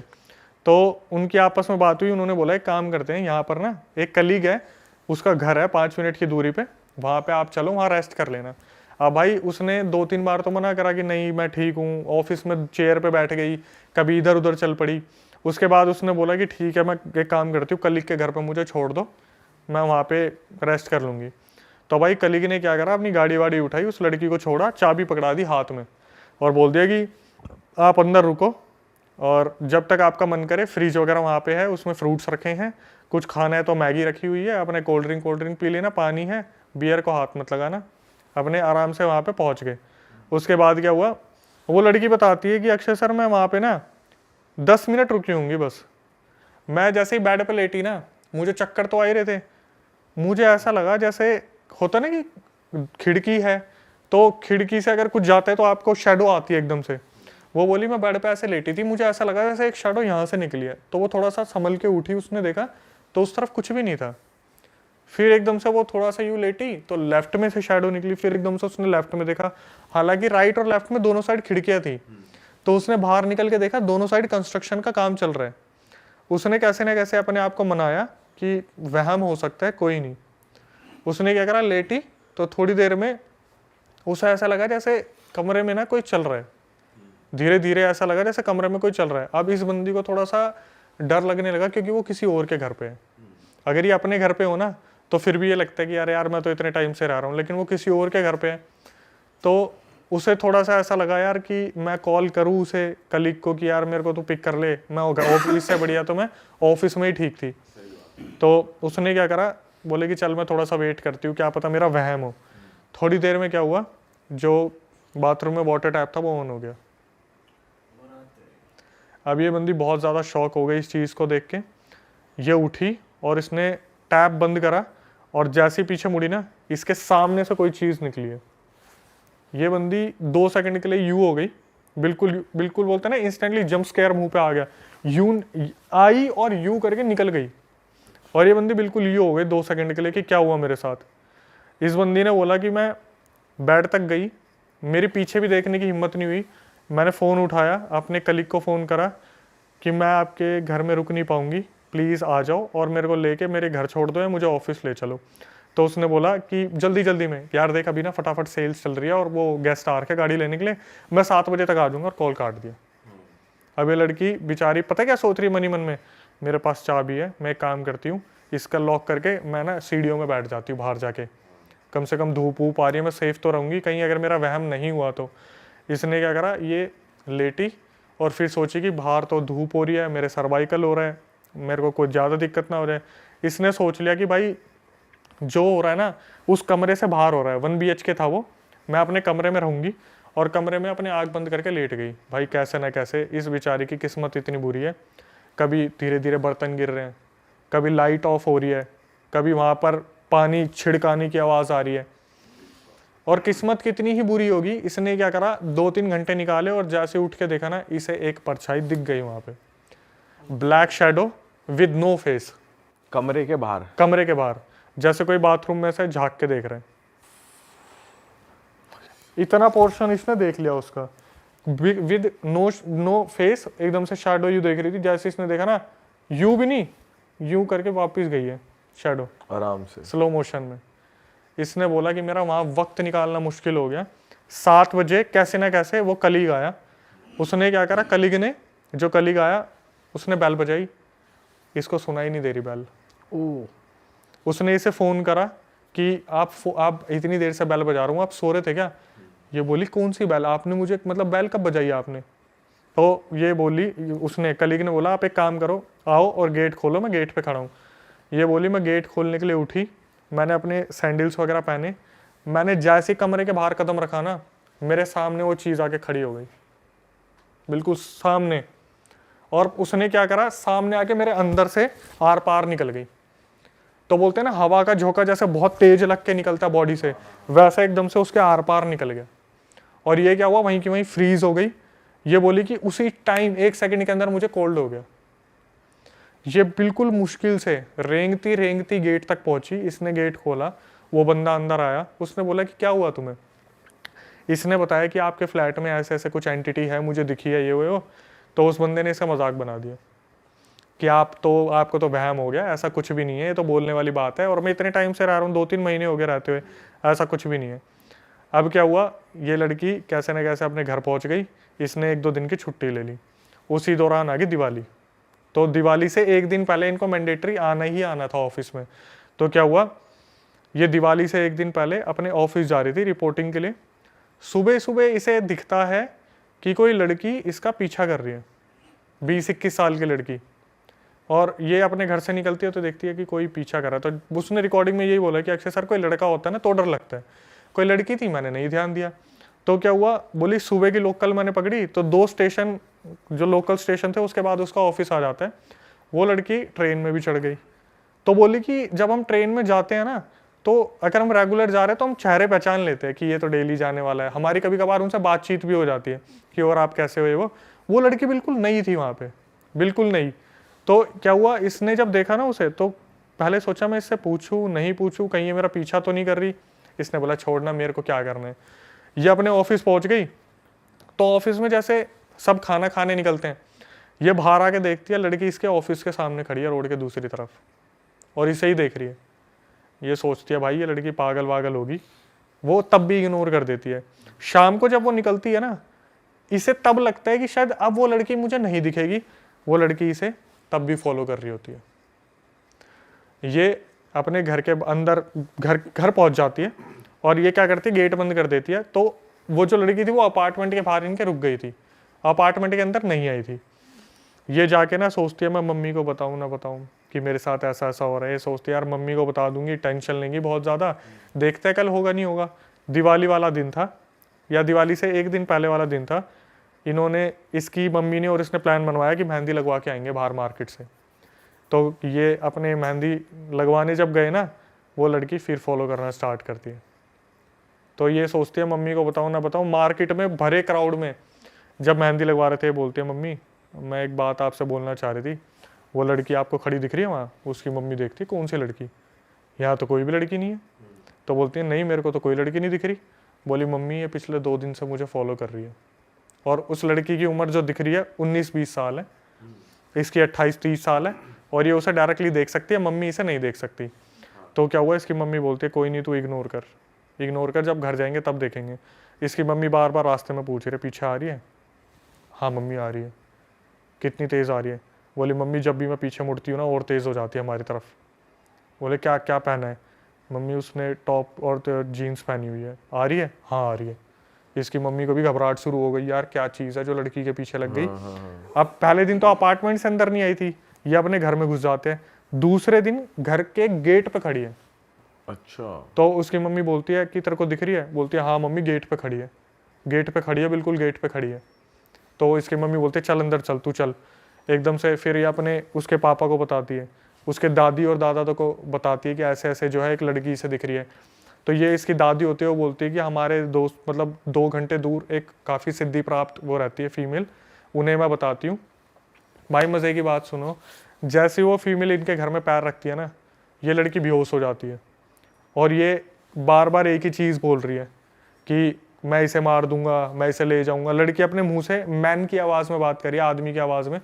तो उनकी आपस में बात हुई, उन्होंने बोला एक काम करते हैं, यहाँ पर ना एक कलीग है, उसका घर है 5 मिनट की दूरी पे, वहाँ पे आप चलो, वहाँ रेस्ट कर लेना। अब भाई उसने 2-3 बार तो मना करा कि नहीं मैं ठीक हूँ, ऑफिस में चेयर पे बैठ गई, कभी इधर उधर चल पड़ी। उसके बाद उसने बोला कि ठीक है मैं एक काम करती हूँ, कलीग के घर पे मुझे छोड़ दो, मैं वहाँ पे रेस्ट कर लूँगी। तो भाई कलीग ने क्या करा, अपनी गाड़ी वाड़ी उठाई, उस लड़की को छोड़ा, चाबी पकड़ा दी हाथ में, और बोल दिया कि आप अंदर रुको, और जब तक आपका मन करे, फ्रिज वगैरह वहाँ पे है, उसमें फ्रूट्स रखे हैं, कुछ खाना है तो मैगी रखी हुई है, अपने कोल्ड ड्रिंक पी लेना, पानी है, बियर को हाथ मत लगाना। अपने आराम से वहाँ पे पहुँच गए। उसके बाद क्या हुआ, वो लड़की बताती है कि अक्षय सर मैं वहाँ पे ना 10 मिनट रुकी होंगी बस। मैं जैसे ही बेड पे लेटी ना, मुझे चक्कर तो आ ही रहे थे, मुझे ऐसा लगा जैसे होता ना कि खिड़की है, तो खिड़की से अगर कुछ जाता है तो आपको शेडो आती है एकदम से। वो बोली मैं बेड पे ऐसे लेटी थी, मुझे ऐसा लगा जैसे एक शेडो यहाँ से निकली है। तो वो थोड़ा सा संभल के उठी, उसने देखा तो उस तरफ कुछ भी नहीं था। फिर एकदम से वो थोड़ा सा यूँ लेटी तो लेफ्ट में से शेडो निकली, फिर एकदम से उसने लेफ्ट में देखा, हालांकि राइट और लेफ्ट में दोनों साइड खिड़कियाँ थी। तो उसने बाहर निकल के देखा, दोनों साइड कंस्ट्रक्शन का काम चल रहा है। उसने कैसे ना कैसे अपने आप को मनाया कि वहम हो सकता है, कोई नहीं। उसने क्या करा, लेटी तो थोड़ी देर में उसे ऐसा लगा जैसे कमरे में ना कोई चल रहा है, धीरे धीरे ऐसा लगा जैसे कमरे में कोई चल रहा है। अब इस बंदी को थोड़ा सा डर लगने लगा क्योंकि वो किसी और के घर पे है। अगर ये अपने घर पे हो ना तो फिर भी ये लगता है कि यार मैं तो इतने टाइम से रह रहा हूँ, लेकिन वो किसी और के घर पे है। तो उसे थोड़ा सा ऐसा लगा यार कि मैं कॉल करूँ उसे कलीग को कि यार मेरे को तू पिक कर ले, मैं ऑफिस से बढ़िया तो मैं ऑफिस में ही ठीक थी। तो उसने क्या करा, बोले कि चल मैं थोड़ा सा वेट करती हूँ, क्या पता मेरा वहम हो। थोड़ी देर में क्या हुआ, जो बाथरूम में वाटर टैप था वो ऑन हो गया। अब ये बंदी बहुत ज़्यादा शॉक हो गई इस चीज़ को देख के। ये उठी और इसने टैप बंद करा और जैसे ही पीछे मुड़ी ना, इसके सामने से कोई चीज़ निकली है। ये बंदी 2 सेकंड के लिए यू हो गई, बिल्कुल बिल्कुल बोलते हैं ना इंस्टेंटली जंप स्केयर मुंह पे आ गया। यू आई और यू करके निकल गई और ये बंदी बिल्कुल यू हो गई 2 सेकंड के लिए कि क्या हुआ मेरे साथ। इस बंदी ने बोला कि मैं बेड तक गई, मेरे पीछे भी देखने की हिम्मत नहीं हुई। मैंने फ़ोन उठाया, अपने कलीग को फ़ोन करा कि मैं आपके घर में रुक नहीं पाऊँगी, प्लीज़ आ जाओ और मेरे को लेके मेरे घर छोड़ दो या मुझे ऑफिस ले चलो। तो उसने बोला कि जल्दी जल्दी में, यार देख अभी ना फटाफट सेल्स चल रही है और वो गेस्ट आ रखे गाड़ी लेने के लिए, मैं 7 बजे तक आ जाऊँगा, और कॉल काट दिया। अब ये लड़की बेचारी पता क्या सोच रही है मनी मन में, मेरे पास चाबी है, मैं एक काम करती हूँ इसका लॉक करके मैं ना सीढ़ियों में बैठ जाती हूँ बाहर जाके, कम से कम धूप वूप आ रही है, मैं सेफ तो रहूँगी, कहीं अगर मेरा वहम नहीं हुआ तो। इसने क्या करा, ये लेटी और फिर सोची कि बाहर तो धूप हो रही है, मेरे सर्वाइकल हो रहा है, मेरे को कोई ज़्यादा दिक्कत ना हो जाए। इसने सोच लिया कि भाई जो हो रहा है ना उस कमरे से बाहर हो रहा है। 1 BHK था वो, मैं अपने कमरे में रहूँगी, और कमरे में अपने आँख बंद करके लेट गई। भाई कैसे ना कैसे इस बेचारी की किस्मत इतनी बुरी है, कभी धीरे धीरे बर्तन गिर रहे हैं, कभी लाइट ऑफ हो रही है, कभी वहाँ पर पानी छिड़काने की आवाज़ आ रही है। और किस्मत कितनी ही बुरी होगी, इसने क्या करा 2-3 घंटे निकाले और जैसे उठ के देखा ना, इसे एक परछाई दिख गई वहाँ पे, black shadow with no face,
कमरे के बाहर,
कमरे के बाहर, जैसे कोई बाथरूम में से झांक के देख रहे हैं। इतना पोर्शन इसने देख लिया उसका, विद नो फेस, एकदम से शैडो यू देख रही थी। जैसे इसने देखा ना, यू भी नहीं, यू करके वापस गई है शैडो
आराम से
स्लो मोशन में। इसने बोला कि मेरा वहाँ वक्त निकालना मुश्किल हो गया। 7 बजे कैसे ना कैसे वो कलीग आया। उसने क्या करा, कलीग ने, जो कलीग आया उसने बेल बजाई, इसको सुनाई नहीं दे रही बेल। उसने इसे फ़ोन करा कि आप इतनी देर से बेल बजा रहा हूँ, आप सो रहे थे क्या? ये बोली कौन सी बेल, आपने मुझे मतलब बेल कब बजाई आपने? तो ये बोली, उसने कलीग ने बोला आप एक काम करो, आओ और गेट खोलो, मैं गेट पे खड़ा हूँ। ये बोली मैं गेट खोलने के लिए उठी, मैंने अपने सैंडल्स वगैरह पहने, मैंने जैसे कमरे के बाहर कदम रखा ना, मेरे सामने वो चीज़ आके खड़ी हो गई, बिल्कुल सामने। और उसने क्या करा, सामने आके मेरे अंदर से आर पार निकल गई। तो बोलते हैं ना हवा का झोंका जैसे बहुत तेज लग के निकलता है बॉडी से, वैसा एकदम से उसके आर पार निकल गया। और ये क्या हुआ, वहीं की वहीं फ्रीज हो गई। ये बोली कि उसी टाइम 1 सेकंड के अंदर मुझे कोल्ड हो गया। ये बिल्कुल मुश्किल से रेंगती रेंगती गेट तक पहुंची। इसने गेट खोला, वो बंदा अंदर आया। उसने बोला कि क्या हुआ तुम्हें? इसने बताया कि आपके फ्लैट में ऐसे ऐसे कुछ एंटिटी है, मुझे दिखी है, ये वो। तो उस बंदे ने इसका मजाक बना दिया कि आपको तो वहम हो गया, ऐसा कुछ भी नहीं है, ये तो बोलने वाली बात है, और मैं इतने टाइम से रह रहा हूँ, 2-3 महीने हो गए रहते हुए, ऐसा कुछ भी नहीं है। अब क्या हुआ, ये लड़की कैसे न कैसे अपने घर पहुँच गई। इसने 1-2 दिन की छुट्टी ले ली। उसी दौरान आ गई दिवाली। तो दिवाली से 1 दिन पहले इनको मैंडेटरी आना ही आना था ऑफिस में। तो क्या हुआ, ये दिवाली से 1 दिन पहले अपने ऑफिस जा रही थी रिपोर्टिंग के लिए। सुबह सुबह इसे दिखता है कि कोई लड़की इसका पीछा कर रही है, 20-21 साल की लड़की। और ये अपने घर से निकलती है तो देखती है कि कोई पीछा कर रहा है। तो उसने रिकॉर्डिंग में यही बोला कि अक्सर सर कोई लड़का होता है ना तो डर लगता है, कोई लड़की थी, मैंने नहीं ध्यान दिया। तो क्या हुआ, बोली सुबह की लोकल मैंने पकड़ी, तो 2 स्टेशन जो लोकल स्टेशन थे उसके बाद उसका ऑफिस आ जाता है। वो लड़की ट्रेन में भी चढ़ गई। तो बोली कि जब हम ट्रेन में जाते हैं ना, तो अगर हम रेगुलर जा रहे हैं तो हम चेहरे पहचान लेते हैं कि ये तो डेली जाने वाला है। हमारी कभी कभार उनसे बातचीत भी हो जाती है कि और आप कैसे हो। वो लड़की बिल्कुल नई थी वहाँ पे, बिल्कुल नई। तो क्या हुआ, इसने जब देखा ना उसे, तो पहले सोचा मैं इससे पूछूं नहीं पूछूं, कहीं ये मेरा पीछा तो नहीं कर रही। इसने बोला छोड़ना, मेरे को क्या करना है। ये अपने ऑफिस पहुंच गई। तो ऑफिस में जैसे सब खाना खाने निकलते हैं, ये बाहर आके देखती है लड़की इसके ऑफिस के सामने खड़ी है रोड के दूसरी तरफ, और इसे ही देख रही है। ये सोचती है भाई ये लड़की पागल वागल होगी, वो तब भी इग्नोर कर देती है। शाम को जब वो निकलती है ना, इसे तब लगता है कि शायद अब वो लड़की मुझे नहीं दिखेगी, वो लड़की इसे तब भी फॉलो कर रही होती है। ये अपने घर के अंदर घर पहुंच जाती है और ये क्या करती है, गेट बंद कर देती है। तो वो जो लड़की थी वो अपार्टमेंट के बाहर इनके रुक गई थी, अपार्टमेंट के अंदर नहीं आई थी। ये जाके ना सोचती है मैं मम्मी को बताऊं ना बताऊं कि मेरे साथ ऐसा ऐसा हो रहा है। ये सोचती है यार मम्मी को बता दूंगी, टेंशन लेंगी बहुत ज़्यादा, देखते हैं कल होगा नहीं होगा। दिवाली वाला दिन था या दिवाली से एक दिन पहले वाला दिन था, इन्होंने, इसकी मम्मी ने और इसने प्लान बनवाया कि मेहंदी लगवा के आएंगे बाहर मार्केट से। तो ये अपने मेहंदी लगवाने जब गए ना, वो लड़की फिर फॉलो करना स्टार्ट करती है। तो ये सोचती है मम्मी को बताऊं ना बताऊं। मार्केट में भरे क्राउड में जब मेहंदी लगवा रहे थे, बोलती है मम्मी मैं एक बात आपसे बोलना चाह रही थी, वो लड़की आपको खड़ी दिख रही है वहाँ? उसकी मम्मी देखती कौन सी लड़की, यहाँ तो कोई भी लड़की नहीं है। तो बोलती है नहीं मेरे को तो कोई लड़की नहीं दिख रही। बोली मम्मी ये पिछले 2 दिन से मुझे फॉलो कर रही है। और उस लड़की की उम्र जो दिख रही है 19-20 साल है, इसकी 28-30 साल है, और ये उसे डायरेक्टली देख सकती है, मम्मी इसे नहीं देख सकती। तो क्या हुआ, इसकी मम्मी बोलती है कोई नहीं तू इग्नोर कर, जब घर जाएंगे तब देखेंगे। इसकी मम्मी बार बार रास्ते में पूछ रही है पीछे आ रही है? हाँ मम्मी आ रही है। कितनी तेज़ आ रही है? बोली मम्मी जब भी मैं पीछे मुड़ती हूँ ना और तेज़ हो जाती है हमारी तरफ। बोले क्या क्या पहना है? मम्मी उसने टॉप और जीन्स पहनी हुई है। आ रही है? हाँ आ रही है। इसकी मम्मी को भी घबराहट शुरू हो गई, यार क्या चीज़ है जो लड़की के पीछे लग गई। अब पहले दिन तो अपार्टमेंट से अंदर नहीं आई थी, ये अपने घर में घुस जाते हैं। दूसरे दिन घर के गेट पे खड़ी है।
अच्छा।
तो उसकी मम्मी बोलती है कि तेरे को दिख रही है? बोलती है हाँ मम्मी गेट पे खड़ी है, गेट पे खड़ी है, बिल्कुल गेट पे खड़ी है। तो इसकी मम्मी बोलती है चल अंदर चल, तू चल। एकदम से फिर ये अपने उसके पापा को बताती है, उसके दादी और दादा तो को बताती है कि ऐसे ऐसे जो है एक लड़की से दिख रही है। तो ये इसकी दादी होती है, वो बोलती है कि हमारे दोस्त मतलब 2 घंटे दूर एक काफ़ी सिद्धि प्राप्त वो रहती है फीमेल, उन्हें मैं बताती हूँ। भाई मज़े की बात सुनो, जैसे वो फीमेल इनके घर में पैर रखती है ना, ये लड़की बेहोश हो जाती है और ये बार बार एक ही चीज़ बोल रही है कि मैं इसे मार दूंगा, मैं इसे ले जाऊंगा। लड़की अपने मुंह से मैन की आवाज़ में बात करी, आदमी की आवाज़ में,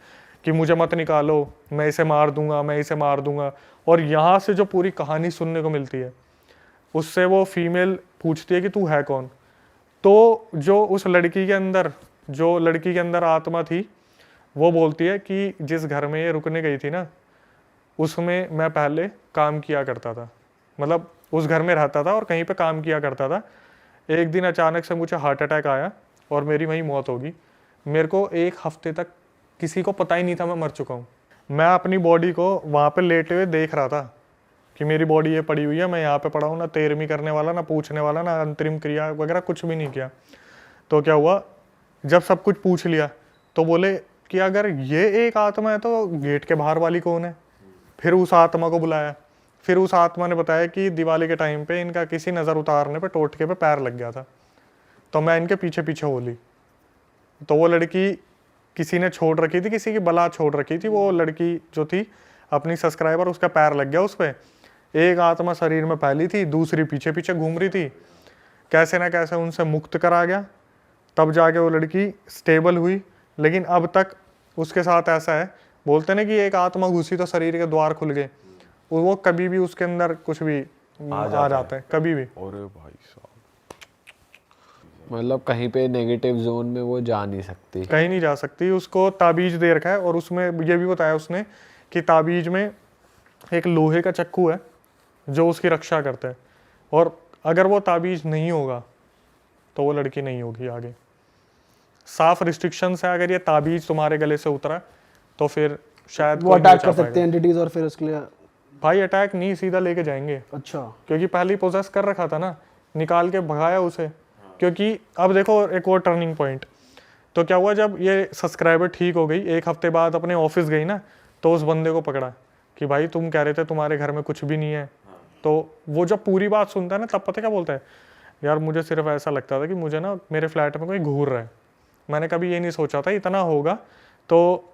कि मुझे मत निकालो, मैं इसे मार दूंगा, मैं इसे मार दूंगा। और यहाँ से जो पूरी कहानी सुनने को मिलती है, उससे वो फीमेल पूछती है कि तू है कौन। तो जो उस लड़की के अंदर, जो लड़की के अंदर आत्मा थी, वो बोलती है कि जिस घर में ये रुकने गई थी ना, उसमें मैं पहले काम किया करता था, मतलब उस घर में रहता था और कहीं पे काम किया करता था। एक दिन अचानक से मुझे हार्ट अटैक आया और मेरी वहीं मौत होगी। मेरे को 1 हफ्ते तक किसी को पता ही नहीं था मैं मर चुका हूँ। मैं अपनी बॉडी को वहाँ पे लेटे हुए देख रहा था कि मेरी बॉडी ये पड़ी हुई है, मैं यहाँ पे पड़ा हूँ, ना तेरहवीं करने वाला, ना पूछने वाला, ना अंतरिम क्रिया वगैरह कुछ भी नहीं किया। तो क्या हुआ, जब सब कुछ पूछ लिया तो बोले कि अगर ये एक आत्मा है तो गेट के बाहर वाली कौन है। फिर उस आत्मा को बुलाया, फिर उस आत्मा ने बताया कि दिवाली के टाइम पे इनका किसी नज़र उतारने पे टोटके पे पैर लग गया था, तो मैं इनके पीछे पीछे हो ली। तो वो लड़की किसी ने छोड़ रखी थी, किसी की बला छोड़ रखी थी, वो लड़की जो थी अपनी सब्सक्राइबर, उसका पैर लग गया उस पर। एक आत्मा शरीर में पहली थी, दूसरी पीछे पीछे घूम रही थी, कैसे ना कैसे उनसे मुक्त करा गया, तब जाके वो लड़की स्टेबल हुई। लेकिन अब तक उसके साथ ऐसा है, बोलते ना कि एक आत्मा घुसी तो शरीर के द्वार खुल गए, वो कभी भी उसके अंदर कुछ भी आ जाता है कभी भी।
अरे भाई साहब,
मतलब कहीं पे नेगेटिव जोन में वो जा नहीं सकती,
कहीं नहीं जा सकती। उसको ताबीज दे रखा है और उसमें ये भी बताया उसने कि ताबीज में एक लोहे का चक्कू है जो उसकी रक्षा करता है, और अगर वो ताबीज नहीं होगा तो वो लड़की नहीं होगी आगे। साफ रिस्ट्रिक्शंस है, अगर ये ताबीज तुम्हारे गले से उतरा तो फिर शायद
वो
कोई नहीं
अटैक
बचा
कर सकते हैं
पाएगा।
एंटिटीज और फिर उसके लिए।
भाई अटैक नहीं, सीधा लेके जाएंगे,
अच्छा,
क्योंकि पहले ही पोजेस कर रखा था ना, निकाल के भगाया उसे। क्योंकि अब देखो एक और टर्निंग पॉइंट, तो क्या हुआ जब ये सब्सक्राइबर ठीक हो गई, 1 हफ्ते बाद अपने ऑफिस गई ना, तो उस बंदे को पकड़ा कि भाई तुम कह रहे थे तुम्हारे घर में कुछ भी नहीं है। तो वो जब पूरी बात सुनता है ना, तब पता क्या बोलता है, यार मुझे सिर्फ ऐसा लगता था कि मुझे ना मेरे फ्लैट में कोई घूर रहा है, मैंने कभी ये नहीं सोचा था इतना होगा। तो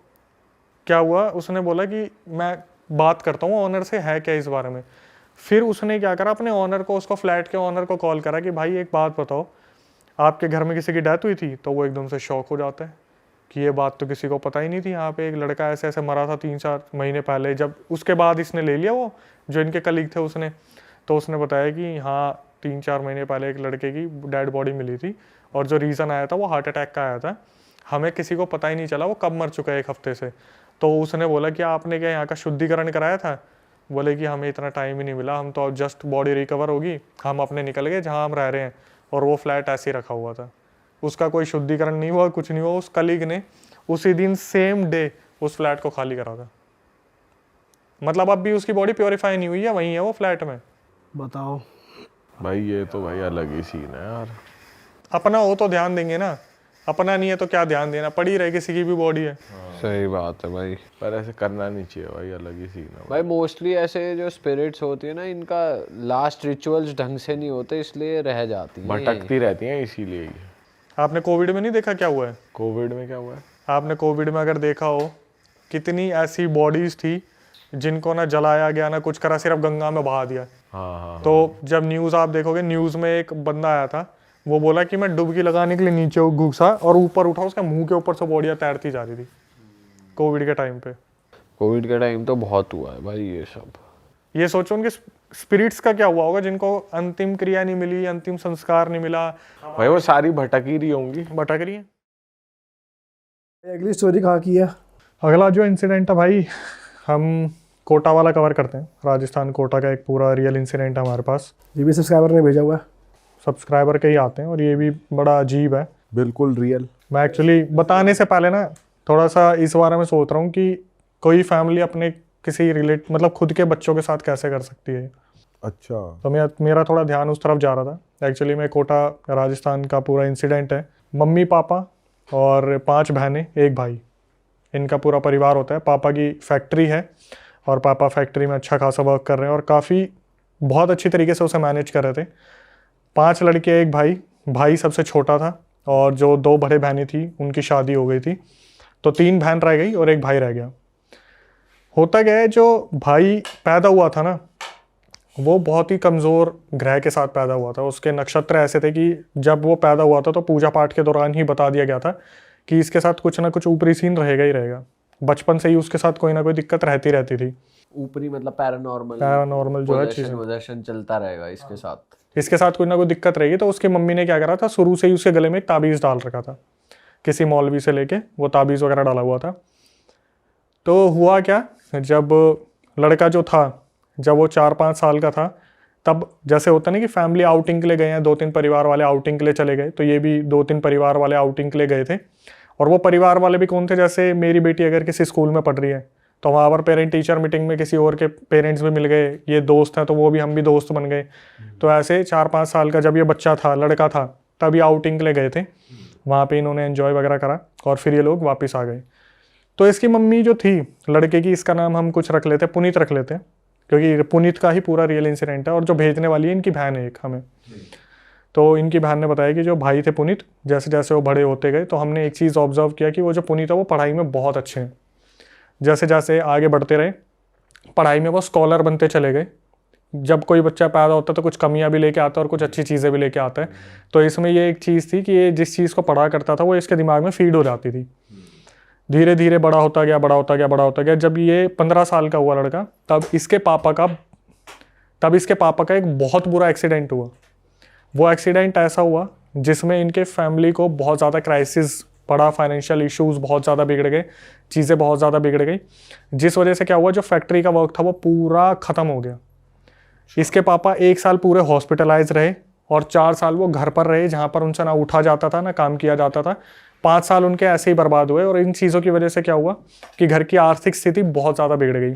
क्या हुआ, उसने बोला कि मैं बात करता हूँ ऑनर से, है क्या इस बारे में। फिर उसने क्या करा, अपने ऑनर को, उसको फ्लैट के ऑनर को कॉल करा कि भाई एक बात बताओ, आपके घर में किसी की डेथ हुई थी। तो वो एकदम से शॉक हो जाता है कि ये बात तो किसी को पता ही नहीं थी, यहाँ पे एक लड़का ऐसे ऐसे मरा था 3-4 महीने पहले। जब उसके बाद इसने ले लिया वो जो इनके कलीग थे उसने, तो उसने बताया कि हाँ 3-4 महीने पहले एक लड़के की डेड बॉडी मिली थी और जो रीज़न आया था वो हार्ट अटैक का आया था, हमें किसी को पता ही नहीं चला वो कब मर चुका है 1 हफ्ते से। तो उसने बोला कि आपने क्या यहाँ का शुद्धिकरण कराया था? बोले कि हमें इतना टाइम ही नहीं मिला, हम तो जस्ट बॉडी रिकवर होगी हम अपने निकल गए जहाँ हम रह रहे हैं, और वो फ्लैट ऐसे ही रखा हुआ था, उसका कोई शुद्धिकरण नहीं हुआ, कुछ नहीं हुआ। उस कलीग ने उसी दिन सेम डे उस फ्लैट को खाली करा था। मतलब अब भी उसकी बॉडी प्योरीफाई नहीं हुई है, वहीं है वो फ्लैट में।
बताओ
भाई ये तो भाई अलग ही सीन है यार।
अपना हो तो ध्यान देंगे ना, अपना नहीं है तो क्या ध्यान देना, पड़ी रहे किसी की भी बॉडी है।
सही बात है भाई।
पर ऐसे करना नहीं चाहिए भाई, अलग ही सीन है
भाई मोस्टली ऐसे जो स्पिरिट्स होती है ना, इनका लास्ट रिचुअल्स ढंग से नहीं होते, इसलिए रह जाती हैं,
भटकती रहती हैं इसीलिए।
आपने कोविड में नहीं देखा क्या हुआ है?
कोविड में क्या हुआ है?
आपने कोविड में अगर देखा हो, कितनी ऐसी बॉडीज थी जिनको ना जलाया गया ना कुछ करा, सिर्फ गंगा में बहा दिया।
हाँ।
तो जब न्यूज़ आप देखोगे, न्यूज़ में एक बंदा आया था, वो बोला कि मैं डुबकी लगाने के लिए नीचे घुसा और ऊपर उठा, उसका मुंह के ऊपर से बॉडियाँ तैरती जा रही थी कोविड के टाइम पे।
कोविड के टाइम तो बहुत हुआ है भाई ये सब।
ये सोचो उनके स्पिरिट्स का क्या हुआ होगा जिनको अंतिम क्रिया नहीं मिली, अंतिम संस्कार नहीं मिला,
भाई वो सारी भटक ही रही होंगी।
भटक रही है।
अगली स्टोरी कहाँ की है?
अगला जो इंसिडेंट है भाई, हम कोटा वाला कवर करते हैं। राजस्थान कोटा का एक पूरा रियल इंसिडेंट है हमारे पास,
ये भी सब्सक्राइबर ने भेजा हुआ है।
सब्सक्राइबर के ही आते हैं और ये भी बड़ा अजीब है।
बिल्कुल रियल।
मैं एक्चुअली बताने से पहले ना थोड़ा सा इस बारे में सोच रहा हूँ कि कोई फैमिली अपने किसी मतलब खुद के बच्चों के साथ कैसे कर सकती है।
अच्छा।
तो मेरा थोड़ा ध्यान उस तरफ जा रहा था। एक्चुअली मैं कोटा राजस्थान का पूरा इंसिडेंट है। मम्मी पापा और 5 बहनें 1 भाई, इनका पूरा परिवार होता है। पापा की फैक्ट्री है और पापा फैक्ट्री में अच्छा खासा वर्क कर रहे हैं और काफ़ी बहुत अच्छी तरीके से उसे मैनेज कर रहे थे। 5 लड़के 1 भाई, भाई सबसे छोटा था और जो 2 बड़े बहनें थी उनकी शादी हो गई थी, तो 3 बहन रह गई और 1 भाई रह गया। होता क्या है, जो भाई पैदा हुआ था ना, वो बहुत ही कमज़ोर ग्रह के साथ पैदा हुआ था। उसके नक्षत्र ऐसे थे कि जब वो पैदा हुआ था तो पूजा पाठ के दौरान ही बता दिया गया था कि इसके साथ कुछ ना कुछ ऊपरी सीन रहेगा ही रहेगा। बचपन से ही उसके साथ कोई ना कोई दिक्कत रहती थी।
ऊपरी मतलब पैरानॉर्मल
जो है चीज़ें,
पोजेशन चलता रहेगा इसके साथ।
इसके साथ कोई ना कोई दिक्कत रहेगी। तो उसकी मम्मी ने क्या करा था, शुरू से ही उसके गले में एक ताबीज़ डाल रखा था, किसी मौलवी से लेके वो ताबीज़ वगैरह डाला हुआ था। तो हुआ क्या, जब लड़का जो था, जब वो 4-5 साल का था, तब जैसे होता ना कि फैमिली आउटिंग के लिए गए हैं, 2-3 परिवार वाले आउटिंग के लिए चले गए, तो ये भी 2-3 परिवार वाले आउटिंग के लिए गए थे। और वो परिवार वाले भी कौन थे, जैसे मेरी बेटी अगर किसी स्कूल में पढ़ रही है तो वहाँ पर पेरेंट टीचर मीटिंग में किसी और के पेरेंट्स भी मिल गए, ये दोस्त हैं तो वो भी, हम भी दोस्त बन गए। तो ऐसे 4-5 साल का जब ये बच्चा था, लड़का था, तब ये आउटिंग के लिए गए थे। वहाँ पे इन्होंने एंजॉय वगैरह करा और फिर ये लोग वापस आ गए। तो इसकी मम्मी जो थी लड़के की, इसका नाम हम कुछ रख लेते, पुनीत रख लेते हैं, क्योंकि पुनीत का ही पूरा रियल इंसिडेंट है। और जो भेजने वाली है इनकी बहन है एक हमें। तो इनकी बहन ने बताया कि जो भाई थे पुनीत, जैसे जैसे वो बड़े होते गए तो हमने एक चीज़ ऑब्जर्व किया कि वो जो पुनीत है वो पढ़ाई में बहुत अच्छे हैं। जैसे जैसे आगे बढ़ते रहे पढ़ाई में वो स्कॉलर बनते चले गए। जब कोई बच्चा पैदा होता है तो कुछ कमियां भी लेके आता है और कुछ अच्छी चीज़ें भी लेके आता है। तो इसमें ये एक चीज़ थी कि ये जिस चीज़ को पढ़ा करता था वो इसके दिमाग में फीड हो जाती थी। धीरे धीरे बड़ा होता गया। जब ये 15 साल का हुआ लड़का, तब इसके पापा का एक बहुत बुरा एक्सीडेंट हुआ। वो एक्सीडेंट ऐसा हुआ जिसमें इनके फैमिली को बहुत ज़्यादा क्राइसिस पड़ा, फाइनेंशियल इश्यूज बहुत ज़्यादा बिगड़ गए, चीज़ें बहुत ज़्यादा बिगड़ गई, जिस वजह से क्या हुआ, जो फैक्ट्री का वर्क था वो पूरा ख़त्म हो गया। इसके पापा 1 साल पूरे हॉस्पिटलाइज रहे और 4 साल वो घर पर रहे, जहाँ पर उनसे ना उठा जाता था ना काम किया जाता था। 5 साल उनके ऐसे ही बर्बाद हुए। और इन चीज़ों की वजह से क्या हुआ कि घर की आर्थिक स्थिति बहुत ज़्यादा बिगड़ गई।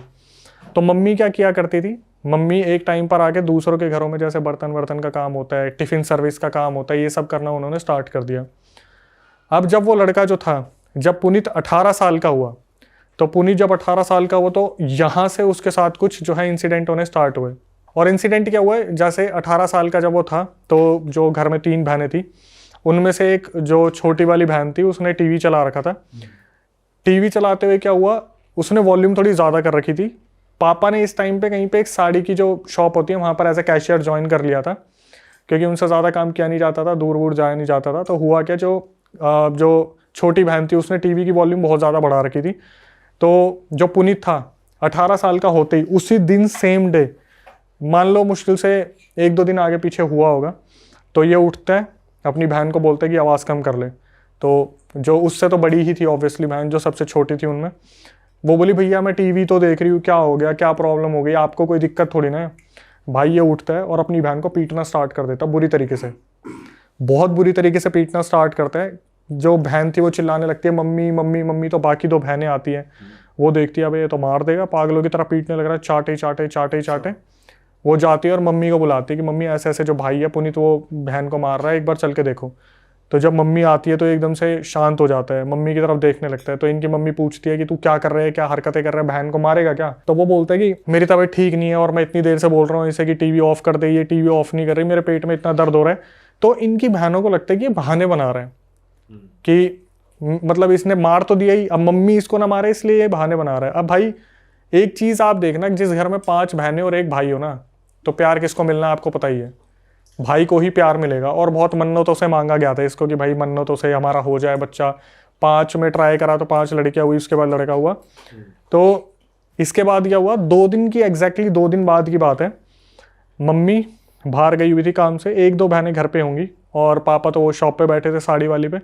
तो मम्मी क्या किया करती थी, मम्मी एक टाइम पर आके दूसरों के घरों में जैसे बर्तन का काम होता है, टिफ़िन सर्विस का काम होता है, ये सब करना उन्होंने स्टार्ट कर दिया। अब जब वो लड़का जो था, जब पुनीत 18 साल का हुआ, तो पुनीत जब 18 साल का हुआ तो यहाँ से उसके साथ कुछ जो है इंसिडेंट होने स्टार्ट हुए। और इंसिडेंट क्या हुआ, जैसे 18 साल का जब वो था तो जो घर में 3 बहनें थी, उनमें से एक जो छोटी वाली बहन थी उसने टीवी चला रखा था। टीवी चलाते हुए क्या हुआ, उसने वॉल्यूम थोड़ी ज़्यादा कर रखी थी। पापा ने इस टाइम पे कहीं पे एक साड़ी की जो शॉप होती है वहाँ पर एज ए कैशियर ज्वाइन कर लिया था, क्योंकि उनसे ज़्यादा काम किया नहीं जाता था, दूर जाया नहीं जाता था। तो हुआ क्या, जो छोटी बहन थी उसने टीवी की वॉल्यूम बहुत ज़्यादा बढ़ा रखी थी। तो जो पुनीत था 18 साल का होते ही उसी दिन सेम डे मान लो मुश्किल से 1-2 दिन आगे पीछे हुआ होगा, तो ये उठता है, अपनी बहन को बोलता है कि आवाज़ कम कर ले। तो जो उससे तो बड़ी ही थी ऑब्वियसली बहन, जो सबसे छोटी थी उनमें, वो बोली भैया मैं टीवी तो देख रही हूँ, क्या हो गया, क्या प्रॉब्लम हो गई, आपको कोई दिक्कत थोड़ी ना है। भाई ये उठता है और अपनी बहन को पीटना स्टार्ट कर देता बुरी तरीके से, बहुत बुरी तरीके से पीटना स्टार्ट करता है। जो बहन थी वो चिल्लाने लगती है मम्मी मम्मी मम्मी, तो बाकी 2 बहनें आती हैं, वो देखती है अब ये तो मार देगा, पागलों की तरह पीटने लग रहा है, चाटे चाटे चाटे चाटे। वो जाती है और मम्मी को बुलाती है कि मम्मी ऐसे ऐसे जो भाई है पुनीत वो बहन को मार रहा है, एक बार चल के देखो। तो जब मम्मी आती है तो एकदम से शांत हो जाता है, मम्मी की तरफ देखने लगता है। तो इनकी मम्मी पूछती है कि तू क्या कर रहे है, क्या हरकतें कर रहा है, बहन को मारेगा क्या? तो वो बोलता है कि मेरी तबीयत ठीक नहीं है और मैं इतनी देर से बोल रहा हूँ इसे कि टीवी ऑफ कर दे, ये टीवी ऑफ नहीं कर रही, मेरे पेट में इतना दर्द हो रहा है। तो इनकी बहनों को लगता है कि ये बहाने बना रहे हैं कि मतलब इसने मार तो दिया ही, अब मम्मी इसको ना मारे इसलिए ये बहाने बना रहा है। अब भाई एक चीज़ आप देखना, जिस घर में 5 बहनें और 1 भाई हो ना, तो प्यार किसको मिलना है आपको पता ही है, भाई को ही प्यार मिलेगा। और बहुत मन्नतों से मांगा गया था इसको कि भाई मन्नतों से हमारा हो जाए बच्चा। 5 में ट्राई करा तो 5 लड़कियां हुई, उसके बाद लड़का हुआ। तो इसके बाद क्या हुआ, 2 दिन की एग्जैक्टली 2 दिन बाद की बात है, मम्मी बाहर गई हुई थी काम से, 1-2 बहनें घर पे होंगी और पापा तो वो शॉप पे बैठे थे साड़ी वाली पे।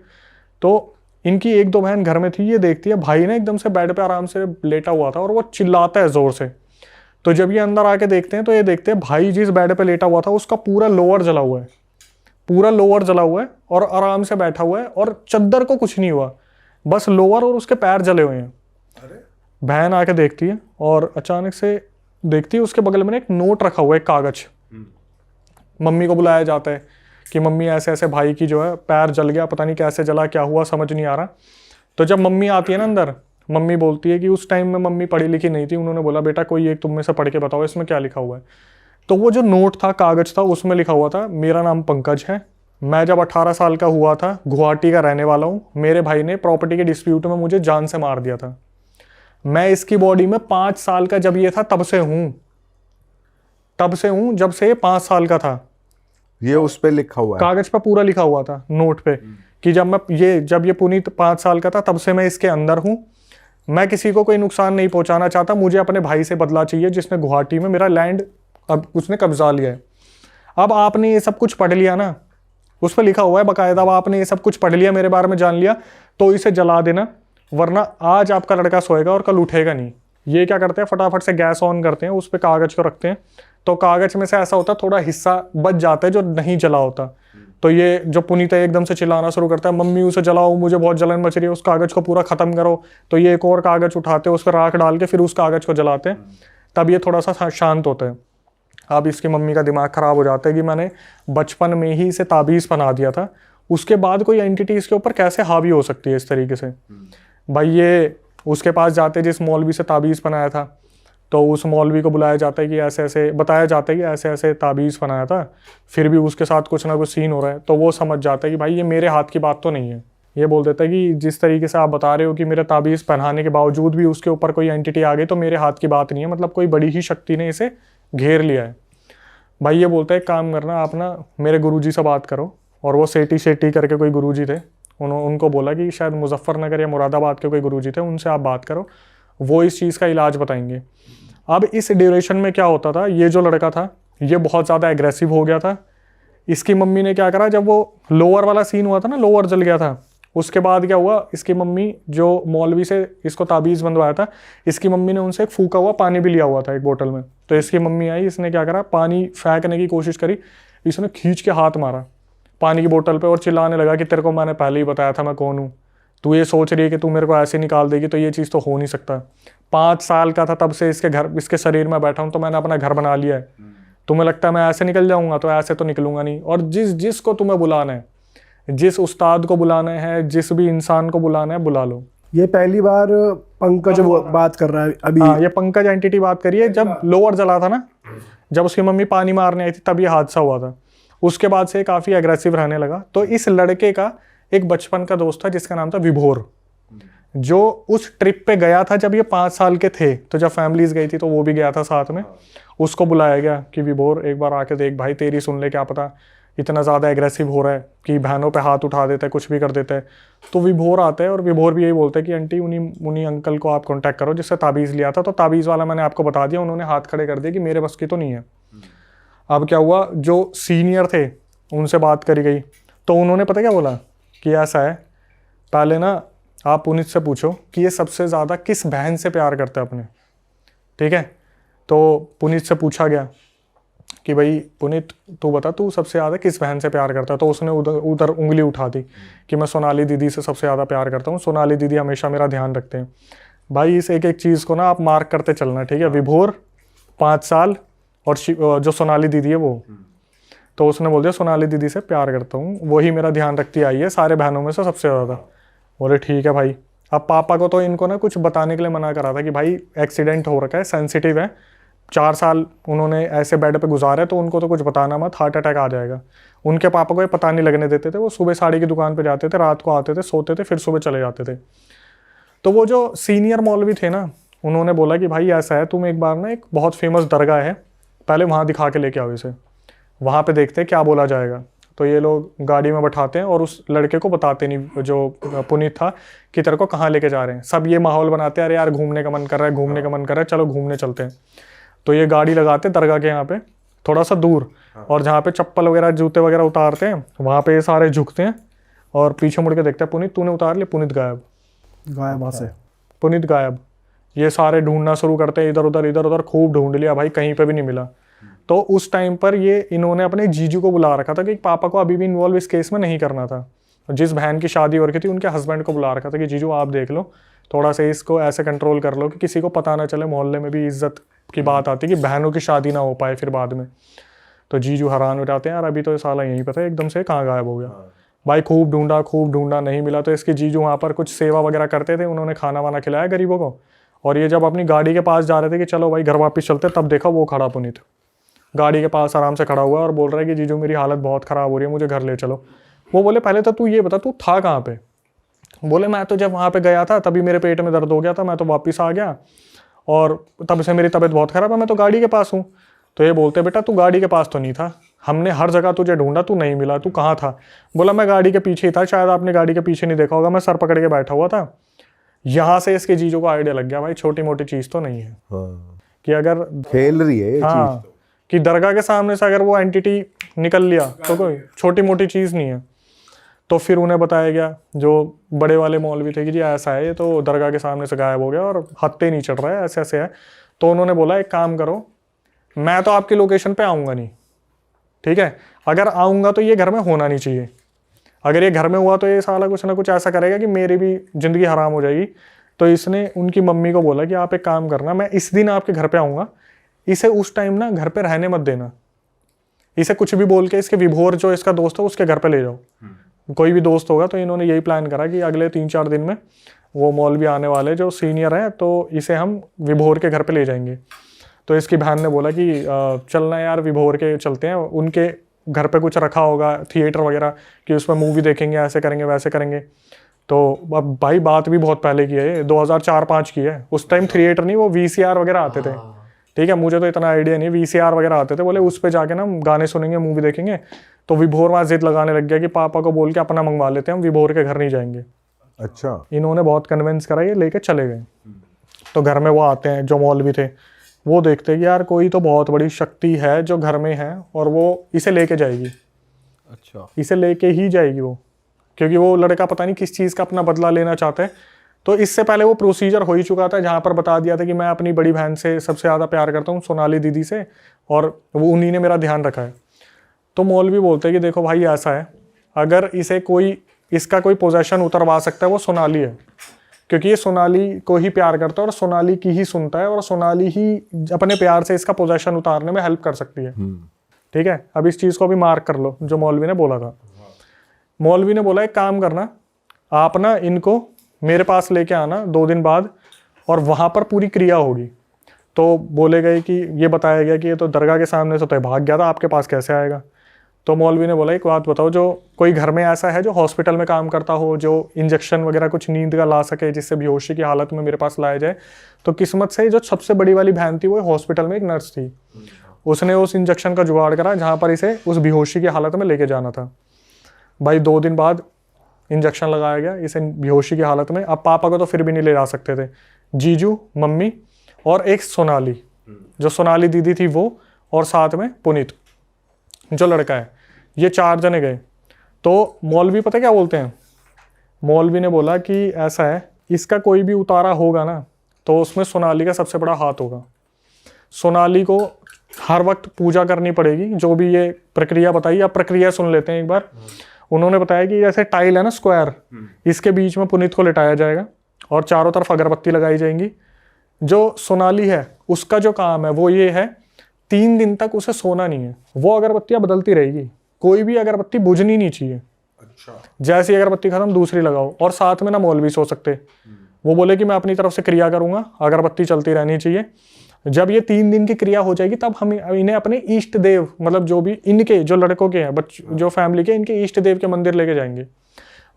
तो इनकी 1-2 बहन घर में थी, ये देखती है भाई ने एकदम से बेड पे आराम से लेटा हुआ था और वो चिल्लाता है जोर से। तो जब ये अंदर आके देखते हैं तो ये देखते हैं भाई जिस बेड पे लेटा हुआ था उसका पूरा लोअर जला हुआ है, पूरा लोअर जला हुआ है और आराम से बैठा हुआ है और चद्दर को कुछ नहीं हुआ, बस लोअर और उसके पैर जले हुए हैं। बहन आके देखती है और अचानक से देखती है उसके बगल में एक नोट रखा हुआ है, एक कागज। मम्मी को बुलाया जाता है कि मम्मी ऐसे ऐसे भाई की जो है पैर जल गया, पता नहीं कैसे जला, क्या हुआ समझ नहीं आ रहा। तो जब मम्मी आती है ना अंदर, मम्मी बोलती है कि उस टाइम में मम्मी पढ़ी लिखी नहीं थी, उन्होंने बोला बेटा कोई एक तुम में से पढ़ के बताओ इसमें क्या लिखा हुआ है। तो वो जो नोट था, कागज था, उसमें लिखा हुआ था मेरा नाम पंकज है, मैं जब 18 साल का हुआ था गुवाहाटी का रहने वाला हूँ, मेरे भाई ने प्रॉपर्टी के डिस्प्यूट में मुझे जान से मार दिया था, मैं इसकी बॉडी में 5 साल का जब ये था तब से हूँ जब से 5 साल का था।
ये उस पे लिखा हुआ है,
कागज पे पूरा लिखा हुआ था नोट पे कि जब ये पुनीत 5 साल का था तब से मैं इसके अंदर हूँ, मैं किसी को कोई नुकसान नहीं पहुंचाना चाहता, मुझे अपने भाई से बदला चाहिए जिसने गुवाहाटी में मेरा लैंड अब उसने कब्जा लिया है। अब आपने ये सब कुछ पढ़ लिया ना, उस पर लिखा हुआ है बाकायदा, अब आपने ये सब कुछ पढ़ लिया, मेरे बारे में जान लिया, तो इसे जला देना, वरना आज आपका लड़का सोएगा और कल उठेगा नहीं। ये क्या करते हैं, फटाफट से गैस ऑन करते हैं, उस पर कागज को रखते हैं, तो कागज में से ऐसा होता है थोड़ा हिस्सा बच जाता है जो नहीं जला होता। तो ये जो पुनीत है एकदम से चिल्लाना शुरू करता है मम्मी उसे जलाओ, मुझे बहुत जलन मच रही है, उस कागज को पूरा खत्म करो। तो ये एक और कागज उठाते हैं, उस पर राख डाल के फिर उस कागज को जलाते हैं, तब ये थोड़ा सा शांत होता है। अब इसकी मम्मी का दिमाग खराब हो जाता है कि मैंने बचपन में ही इसे ताबीज़ बना दिया था, उसके बाद कोई एंटिटी इसके ऊपर कैसे हावी हो सकती है इस तरीके से। भाई ये उसके पास जाते जिस मौलवी से ताबीज़ बनाया था, तो उस मौलवी को बुलाया जाता है कि ऐसे ऐसे बताया जाता है कि ऐसे ऐसे ताबीज़ बनाया था, फिर भी उसके साथ कुछ ना कुछ सीन हो रहा है। तो वो समझ जाता है कि भाई ये मेरे हाथ की बात तो नहीं है। ये बोल देता है कि जिस तरीके से आप बता रहे हो कि मेरे ताबीज़ पहनाने के बावजूद भी उसके ऊपर कोई एंटिटी आ गई, तो मेरे हाथ की बात नहीं है, मतलब कोई बड़ी ही शक्ति ने इसे घेर लिया है। भाई ये बोलता है काम करना, आप ना मेरे गुरुजी से बात करो, और वो सेठी करके कोई गुरुजी थे, उनको बोला कि शायद मुजफ्फरनगर या मुरादाबाद के कोई गुरुजी थे, उनसे आप बात करो, वो इस चीज़ का इलाज बताएंगे। अब इस ड्यूरेशन में क्या होता था, ये जो लड़का था ये बहुत ज़्यादा एग्रेसिव हो गया था। इसकी मम्मी ने क्या करा, जब वो लोअर वाला सीन हुआ था ना, लोअर जल गया था, उसके बाद क्या हुआ, इसकी मम्मी जो मौलवी से इसको ताबीज़ बंधवाया था, इसकी मम्मी ने उनसे एक फूका हुआ पानी भी लिया हुआ था एक बोतल में। तो इसकी मम्मी आई, इसने क्या करा, पानी फेंकने की कोशिश करी, इसने खींच के हाथ मारा पानी की बोतल पे और चिल्लाने लगा कि तेरे को मैंने पहले ही बताया था मैं कौन हूँ, तू ये सोच रही है कि तू मेरे को ऐसे निकाल देगी, तो ये चीज़ तो हो नहीं सकता। 5 साल का था तब से इसके शरीर में बैठा हूँ, तो मैंने अपना घर बना लिया है, तुम्हें लगता है मैं ऐसे निकल जाऊँगा, तो ऐसे तो निकलूंगा नहीं। और जिसको तुम्हें बुलाना है, जिस उस्ताद को बुलाना है, जिस भी इंसान को बुलाना है, बुला लो।
ये पहली बार पंकज बात कर रहा है अभी।
हाँ, ये पंकज एंटिटी बात करिए। जब लोअर जला था ना, जब उसकी मम्मी पानी मारने आई थी, तब ये हादसा हुआ था। उसके बाद से काफ़ी एग्रेसिव रहने लगा। तो इस लड़के का एक बचपन का दोस्त था जिसका नाम था विभोर, जो उस ट्रिप पे गया था जब ये 5 साल के थे। तो जब फैमिलीज गई थी तो वो भी गया था साथ में। उसको बुलाया गया कि विभोर एक बार आके देख भाई, तेरी सुन ले, क्या पता इतना ज़्यादा एग्रेसिव हो रहा है कि बहनों पे हाथ उठा देता है, कुछ भी कर देता है। तो विभोर आता है और विभोर भी यही बोलता है कि आंटी उन्हीं अंकल को आप कांटेक्ट करो जिससे ताबीज़ लिया था। तो ताबीज़ वाला मैंने आपको बता दिया, उन्होंने हाथ खड़े कर दिए कि मेरे बस की तो नहीं है। अब क्या हुआ, जो सीनियर थे उनसे बात करी गई, तो उन्होंने पता क्या बोला कि ऐसा है, पहले ना आप पुनीत से पूछो कि ये सबसे ज़्यादा किस बहन से प्यार करता है अपने, ठीक है। तो पुनीत से पूछा गया कि भाई पुनीत तू बता तू सबसे ज़्यादा किस बहन से प्यार करता है, तो उसने उधर उंगली उठा दी कि मैं सोनाली दीदी से सबसे ज़्यादा प्यार करता हूँ, सोनाली दीदी हमेशा मेरा ध्यान रखते हैं। भाई इस एक एक चीज़ को ना आप मार्क करते चलना, ठीक है। विभोर 5 साल और जो सोनाली दीदी है वो, तो उसने बोल दिया सोनाली दीदी से प्यार करता हूँ, वही मेरा ध्यान रखती आई है सारे बहनों में से सबसे ज़्यादा। बोले ठीक है भाई। अब पापा को तो इनको ना कुछ बताने के लिए मना करा था कि भाई एक्सीडेंट हो रखा है, सेंसिटिव है, 4 साल उन्होंने ऐसे बेड पे गुजारे, तो उनको तो कुछ बताना मत, हार्ट अटैक आ जाएगा। उनके पापा को ये पता नहीं लगने देते थे, वो सुबह साड़ी की दुकान पे जाते थे, रात को आते थे, सोते थे, फिर सुबह चले जाते थे। तो वो जो सीनियर मौलवी थे ना, उन्होंने बोला कि भाई ऐसा है, तुम एक बार ना एक बहुत फेमस दरगाह है, पहले वहाँ दिखा के लेके आओ इसे, वहाँ पे देखते हैं क्या बोला जाएगा। तो ये लोग गाड़ी में बैठाते हैं और उस लड़के को बताते नहीं, जो पुनीत था, कि तेरे को कहाँ लेके जा रहे हैं। सब ये माहौल बनाते हैं, अरे यार घूमने का मन कर रहा है, घूमने का मन कर रहा है, चलो घूमने चलते हैं। तो ये गाड़ी लगाते दरगाह के यहाँ पे थोड़ा सा दूर, और जहाँ पे चप्पल वगैरह जूते वगैरह उतारते हैं, वहाँ पे ये सारे झुकते हैं और पीछे मुड़ के देखते हैं, पुनीत तूने उतार लिया, पुनीत गायब,
वहाँ से
पुनीत गायब। ये सारे ढूंढना शुरू करते हैं, इधर उधर खूब ढूंढ लिया भाई, कहीं पे भी नहीं मिला। तो उस टाइम पर ये इन्होंने अपने जीजू को बुला रखा था कि पापा को अभी भी इन्वॉल्व इस केस में नहीं करना था। जिस बहन की शादी हो रखी थी उनके हस्बैंड को बुला रखा था कि जीजू आप देख लो, थोड़ा सा इसको ऐसे कंट्रोल कर लो कि किसी को पता ना चले, मोहल्ले में भी इज्जत की बात आती कि बहनों की शादी ना हो पाए फिर बाद में। तो जीजू हैरान हो जाते हैं, यार अभी तो साला यहीं पता है एकदम से कहाँ गायब हो गया। भाई खूब ढूंढा नहीं मिला। तो इसके जीजू वहाँ पर कुछ सेवा वगैरह करते थे, उन्होंने खाना वाना खिलाया गरीबों को, और ये जब अपनी गाड़ी के पास जा रहे थे कि चलो भाई घर वापस चलते, तब देखा वो खड़ा पुनीत गाड़ी के पास आराम से खड़ा हुआ और बोल रहा है कि जीजू मेरी हालत बहुत ख़राब हो रही है, मुझे घर ले चलो। वो बोले पहले तो तू ये बता तू था कहाँ पे। बोले मैं तो जब वहाँ पे गया था तभी मेरे पेट में दर्द हो गया था, मैं तो वापस आ गया और तब से मेरी तबीयत बहुत ख़राब है, मैं तो गाड़ी के पास हूँ। तो ये बोलते बेटा तू गाड़ी के पास तो नहीं था, हमने हर जगह तुझे ढूंढा, तू नहीं मिला, तू कहाँ था। बोला मैं गाड़ी के पीछे ही था, शायद आपने गाड़ी के पीछे नहीं देखा होगा, मैं सर पकड़ के बैठा हुआ था। यहाँ से इसके जीजू को आइडिया लग गया भाई छोटी मोटी चीज़ तो नहीं है, कि अगर
खेल रही है
हाँ कि दरगाह के सामने से अगर वो एंटिटी निकल लिया तो कोई छोटी मोटी चीज़ नहीं है। तो फिर उन्हें बताया गया, जो बड़े वाले मौलवी थे, कि जी ऐसा है, ये तो दरगाह के सामने से गायब हो गया और हत्ते नहीं चढ़ रहा है, ऐसे ऐसे है। तो उन्होंने बोला एक काम करो, मैं तो आपकी लोकेशन पे आऊँगा नहीं, ठीक है, अगर आऊँगा तो ये घर में होना नहीं चाहिए, अगर ये घर में हुआ तो ये साला कुछ ना कुछ ऐसा करेगा कि मेरी भी ज़िंदगी हराम हो जाएगी। तो इसने उनकी मम्मी को बोला कि आप एक काम करना, मैं इस दिन आपके घर पे आऊँगा, इसे उस टाइम ना घर पे रहने मत देना, इसे कुछ भी बोल के इसके विभोर जो इसका दोस्त है उसके घर पे ले जाओ, कोई भी दोस्त होगा। तो इन्होंने यही प्लान करा कि अगले 3-4 दिन में वो मौलवी आने वाले जो सीनियर हैं, तो इसे हम विभोर के घर पे ले जाएंगे। तो इसकी बहन ने बोला कि चलना यार विभोर के चलते हैं, उनके घर पे कुछ रखा होगा थिएटर वगैरह कि उसमें मूवी देखेंगे, ऐसे करेंगे वैसे करेंगे। तो अब भाई बात भी बहुत पहले की है, 2004-5 की है, उस टाइम थिएटर नहीं वो VCR वगैरह आते थे, ठीक है, मुझे तो इतना आइडिया नहीं, VCR वगैरह आते थे। बोले उस पे जाके ना गाने सुनेंगे, मूवी देखेंगे। तो विभोर वहाँ जिद लगाने लग गया कि पापा को बोल के अपना मंगवा लेते हैं, हम विभोर के घर नहीं जाएंगे।
अच्छा,
इन्होंने बहुत कन्विंस करा, ये लेके चले गए। तो घर में वो आते हैं जो मौलवी थे, वो देखते हैं कि यार कोई तो बहुत बड़ी शक्ति है जो घर में है और वो इसे लेके जाएगी।
अच्छा,
इसे लेके ही जाएगी वो, क्योंकि वो लड़का पता नहीं किस चीज़ का अपना बदला लेना चाहता है। तो इससे पहले वो प्रोसीजर हो ही चुका था, जहाँ पर बता दिया था कि मैं अपनी बड़ी बहन से सबसे ज़्यादा प्यार करता हूँ, सोनाली दीदी से, और वो उन्हीं ने मेरा ध्यान रखा है। तो मौलवी बोलते हैं कि देखो भाई ऐसा है, अगर इसे कोई इसका कोई पोजेशन उतरवा सकता है वो सोनाली है, क्योंकि ये सोनाली को ही प्यार करता है और सोनाली की ही सुनता है, और सोनाली ही अपने प्यार से इसका पोजेशन उतारने में हेल्प कर सकती है। ठीक है, अब इस चीज़ को भी मार्क कर लो जो मौलवी ने बोला था। मौलवी ने बोला एक काम करना, आप ना इनको मेरे पास लेके आना 2 दिन बाद, और वहाँ पर पूरी क्रिया होगी। तो बोले गए कि ये बताया गया कि ये तो दरगाह के सामने से तो भाग गया था, आपके पास कैसे आएगा। तो मौलवी ने बोला एक बात बताओ, जो कोई घर में ऐसा है जो हॉस्पिटल में काम करता हो, जो इंजेक्शन वगैरह कुछ नींद का ला सके जिससे बेहोशी की हालत में मेरे पास लाया जाए। तो किस्मत से जो सबसे बड़ी वाली बहन थी वो हॉस्पिटल में एक नर्स थी, उसने उस इंजेक्शन का जुगाड़ करा जहाँ पर इसे उस बेहोशी की हालत में लेके जाना था। भाई 2 दिन बाद इंजेक्शन लगाया गया इसे बेहोशी की हालत में। अब पापा को तो फिर भी नहीं ले जा सकते थे, जीजू, मम्मी और एक सोनाली, जो सोनाली दीदी थी वो, और साथ में पुनीत, जो लड़का है, ये 4 जने गए। तो मौलवी पता क्या बोलते हैं, मौलवी ने बोला कि ऐसा है, इसका कोई भी उतारा होगा ना तो उसमें सोनाली का सबसे बड़ा हाथ होगा। सोनाली को हर वक्त पूजा करनी पड़ेगी, जो भी ये प्रक्रिया बताई। आप प्रक्रिया सुन लेते हैं एक बार। उन्होंने बताया कि जैसे टाइल है ना स्क्वायर, इसके बीच में पुनीत को लिटाया जाएगा और चारों तरफ अगरबत्ती लगाई जाएंगी। जो सोनाली है उसका जो काम है वो ये है, 3 दिन तक उसे सोना नहीं है, वो अगरबत्तियां बदलती रहेगी, कोई भी अगरबत्ती बुझनी नहीं चाहिए। जैसी अगरबत्ती खत्म दूसरी लगाओ। और साथ में ना मौलवी सो सकते, वो बोले कि मैं अपनी तरफ से क्रिया करूंगा, अगरबत्ती चलती रहनी चाहिए। जब ये 3 दिन की क्रिया हो जाएगी तब हम इन्हें अपने इष्ट देव, मतलब जो भी इनके जो लड़कों के हैं, जो फैमिली के, इनके इष्ट देव के मंदिर लेके जाएंगे।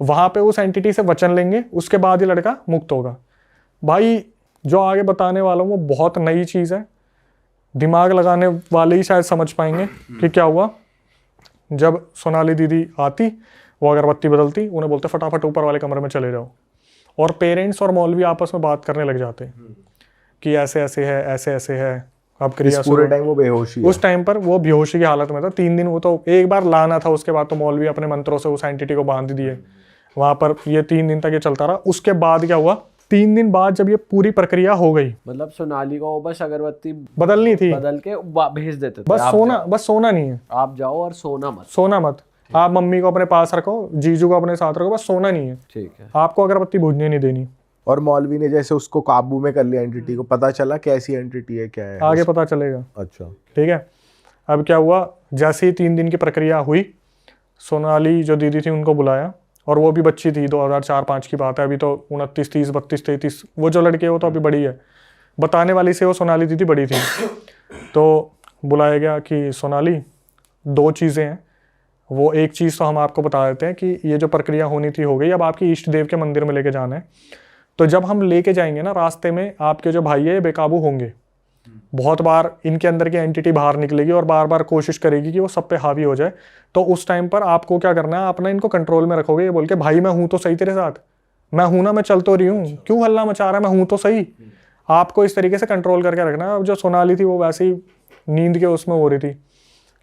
वहां पे उस एंटिटी से वचन लेंगे, उसके बाद ही लड़का मुक्त होगा। भाई जो आगे बताने वाला हूं वो बहुत नई चीज है, दिमाग लगाने वाले ही शायद समझ पाएंगे कि क्या हुआ। जब सोनाली दीदी आती, वो अगरबत्ती बदलती, उन्हें बोलते फटाफट ऊपर वाले कमरे में चले जाओ। और पेरेंट्स और मौलवी आपस में बात करने लग जाते कि ऐसे ऐसे है, ऐसे ऐसे है, अब क्रिया
पूरे टाइम वो बेहोशी है।
उस टाइम पर वो बेहोशी की हालत में था। 3 दिन वो तो एक बार लाना था, उसके बाद तो मौलवी अपने मंत्रों से उस एंटिटी को बांध दिए वहां पर। ये 3 दिन तक ये चलता रहा। उसके बाद क्या हुआ, 3 दिन बाद जब ये पूरी प्रक्रिया हो गई,
मतलब सोनाली को बस अगरबत्ती
बदलनी थी,
बदल के भेज देते थे,
बस सोना नहीं है,
आप जाओ और सोना मत।
आप मम्मी को अपने पास रखो, जीजू को अपने साथ रखो, बस सोना नहीं है।
ठीक है।
आपको अगरबत्ती बुझने नहीं देनी।
और मौलवी ने जैसे उसको काबू में कर लिया एंटिटी को, पता चला कैसी एंटिटी है, क्या है
आगे पता चलेगा।
अच्छा
ठीक है। अब क्या हुआ, जैसे ही 3 दिन की प्रक्रिया हुई, सोनाली जो दीदी थी उनको बुलाया, और वो भी बच्ची थी, 2004-05 की बात है, अभी तो 29, 30, 32, 33, वो जो लड़की है वो तो अभी बड़ी है, बताने वाली से वो सोनाली दीदी बड़ी थी। तो बुलाया गया कि सोनाली 2 चीज़ें हैं, वो एक चीज़ तो हम आपको बता देते हैं कि ये जो प्रक्रिया होनी थी हो गई, अब आपकी इष्ट देव के मंदिर में लेके जाना है। तो जब हम लेके जाएंगे ना, रास्ते में आपके जो भाई है बेकाबू होंगे, बहुत बार इनके अंदर की एंटिटी बाहर निकलेगी और बार बार कोशिश करेगी कि वो सब पे हावी हो जाए। तो उस टाइम पर आपको क्या करना है, आप ना इनको कंट्रोल में रखोगे, ये बोल के भाई मैं हूं तो सही तेरे साथ, मैं हूं ना, मैं चल तो रही हूँ, क्यों हल्ला मचा रहा है, मैं हूं तो सही। आपको इस तरीके से कंट्रोल करके रखना है। अब जो सोनाली थी वो वैसे ही नींद के उसमें हो रही थी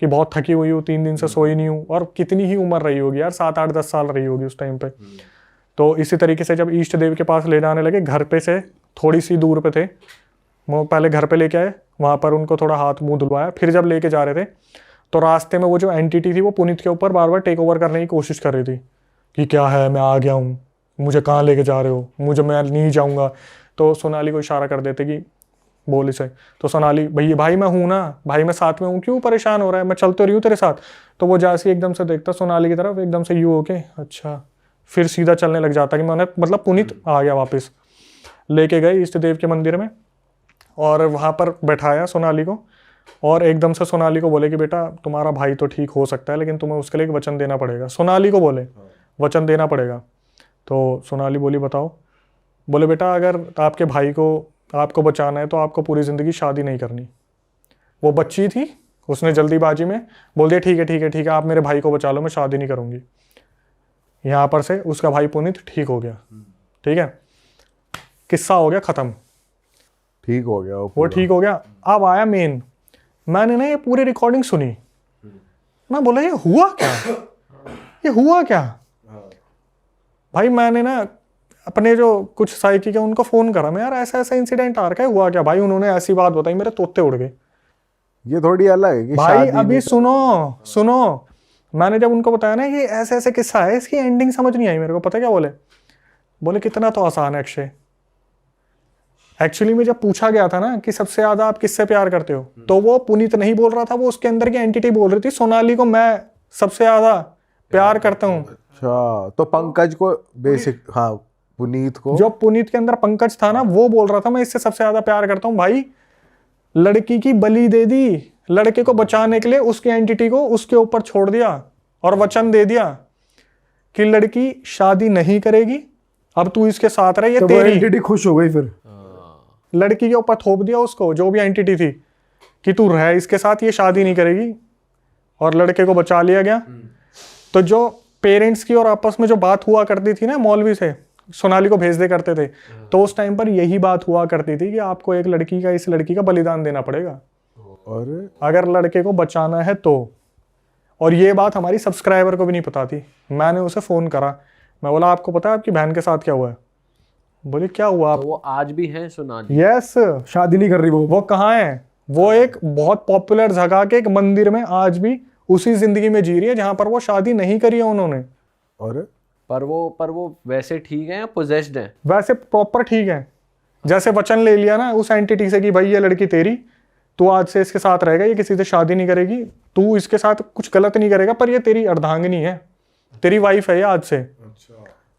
कि बहुत थकी हुई हूँ, 3 दिन से सोई नहीं हूँ, और कितनी ही उम्र रही होगी यार, 7, 8, 10 साल रही होगी उस टाइम पे। तो इसी तरीके से जब इष्ट देव के पास ले जाने लगे, घर पे से थोड़ी सी दूर पे थे, वो पहले घर पे लेके आए, वहाँ पर उनको थोड़ा हाथ मुंह धुलवाया। फिर जब लेके जा रहे थे तो रास्ते में वो जो एंटिटी थी वो पुनीत के ऊपर बार बार टेक ओवर करने की कोशिश कर रही थी कि क्या है, मैं आ गया हूँ, मुझे कहाँ लेके जा रहे हो, मुझे, मैं नहीं जाऊँगा। तो सोनाली को इशारा कर देते कि बोल इसे। तो सोनाली, भैया भाई मैं हूँ ना, भाई मैं साथ में हूँ, क्यों परेशान हो रहा है, मैं चल तो रही हूँ तेरे साथ। तो वो जैसे एकदम से देखता सोनाली की तरफ, एकदम से यूँ होके अच्छा, फिर सीधा चलने लग जाता कि मैंने, मतलब पुनीत आ गया वापस। लेके गए इष्ट देव के मंदिर में और वहाँ पर बैठाया सोनाली को, और एकदम से सोनाली को बोले कि बेटा तुम्हारा भाई तो ठीक हो सकता है, लेकिन तुम्हें उसके लिए एक वचन देना पड़ेगा। सोनाली को बोले वचन देना पड़ेगा। तो सोनाली बोली बताओ। बोले बेटा अगर आपके भाई को, आपको बचाना है तो आपको पूरी ज़िंदगी शादी नहीं करनी। वो बच्ची थी, उसने जल्दीबाजी में बोल दिया ठीक है ठीक है ठीक है, आप मेरे भाई को बचा लो, मैं शादी नहीं करूँगी। यहाँ पर से उसका भाई पुनीत ठीक हो गया। ठीक है, किस्सा हो गया ख़त्म,
ठीक हो गया
वो ठीक हो गया। अब आया मेन, मैंने ना ये पूरी रिकॉर्डिंग सुनी, मैं बोला ये हुआ क्या, ये हुआ क्या। भाई मैंने ना अपने जो कुछ साइकी के उनको फ़ोन करा, मैं यार ऐसा ऐसा इंसिडेंट आ रखा है, हुआ क्या। भाई उन्होंने ऐसी बात बताई, मेरे तोते उड़ गए।
ये थोड़ी अलग है कि
भाई अभी सुनो, मैंने जब उनको बताया ना ये ऐसे ऐसे किस्सा है, इसकी एंडिंग समझ नहीं आई मेरे को। पता क्या बोले कितना तो आसान है अक्षय। एक्चुअली में जब पूछा गया था ना कि सबसे ज्यादा आप किससे प्यार करते हो, तो वो पुनीत नहीं बोल रहा था, वो उसके अंदर की एंटिटी बोल रही थी सोनाली को मैं सबसे ज्यादा प्यार करता हूँ।
अच्छा, तो पंकज को बेसिक, हाँ पुनीत को,
जो पुनीत के अंदर पंकज था ना, वो बोल रहा था मैं इससे सबसे ज्यादा प्यार करता हूँ। भाई लड़की की बलि दे दी, लड़के को बचाने के लिए उसकी एंटिटी को उसके ऊपर छोड़ दिया और वचन दे दिया कि लड़की शादी नहीं करेगी, अब तू इसके साथ रहे, ये
तो
तेरी
एंटिटी खुश हो गई फिर।
लड़की के ऊपर थोप दिया उसको, जो भी एंटिटी थी, कि तू रह इसके साथ, ये शादी नहीं करेगी, और लड़के को बचा लिया गया। तो जो पेरेंट्स की और आपस में जो बात हुआ करती थी ना, मौलवी से सोनाली को भेज दे करते थे, तो उस टाइम पर यही बात हुआ करती थी कि आपको एक लड़की का, इस लड़की का बलिदान देना पड़ेगा,
और
अगर लड़के को बचाना है तो। और ये बात हमारी सब्सक्राइबर को भी नहीं पता थी। मैंने उसे फ़ोन करा, मैं बोला आपको पता है आपकी बहन के साथ क्या हुआ है? बोले क्या हुआ
तो
आप?
वो आज भी है सोनाली?
यस,
शादी नहीं कर रही
वो कहाँ है? वो एक बहुत पॉपुलर जगह के एक मंदिर में आज भी उसी जिंदगी में जी रही है जहां पर वो शादी नहीं करी है उन्होंने।
और
पर वो वैसे ठीक है या पोजेस्ड है?
वैसे प्रॉपर ठीक है, जैसे वचन ले लिया ना उस एंटिटी से कि भाई ये लड़की तेरी, तू आज से इसके साथ रहेगा, ये किसी से शादी नहीं करेगी, तू इसके साथ कुछ गलत नहीं करेगा, पर ये तेरी अर्धांगिनी है, तेरी वाइफ है ये आज से,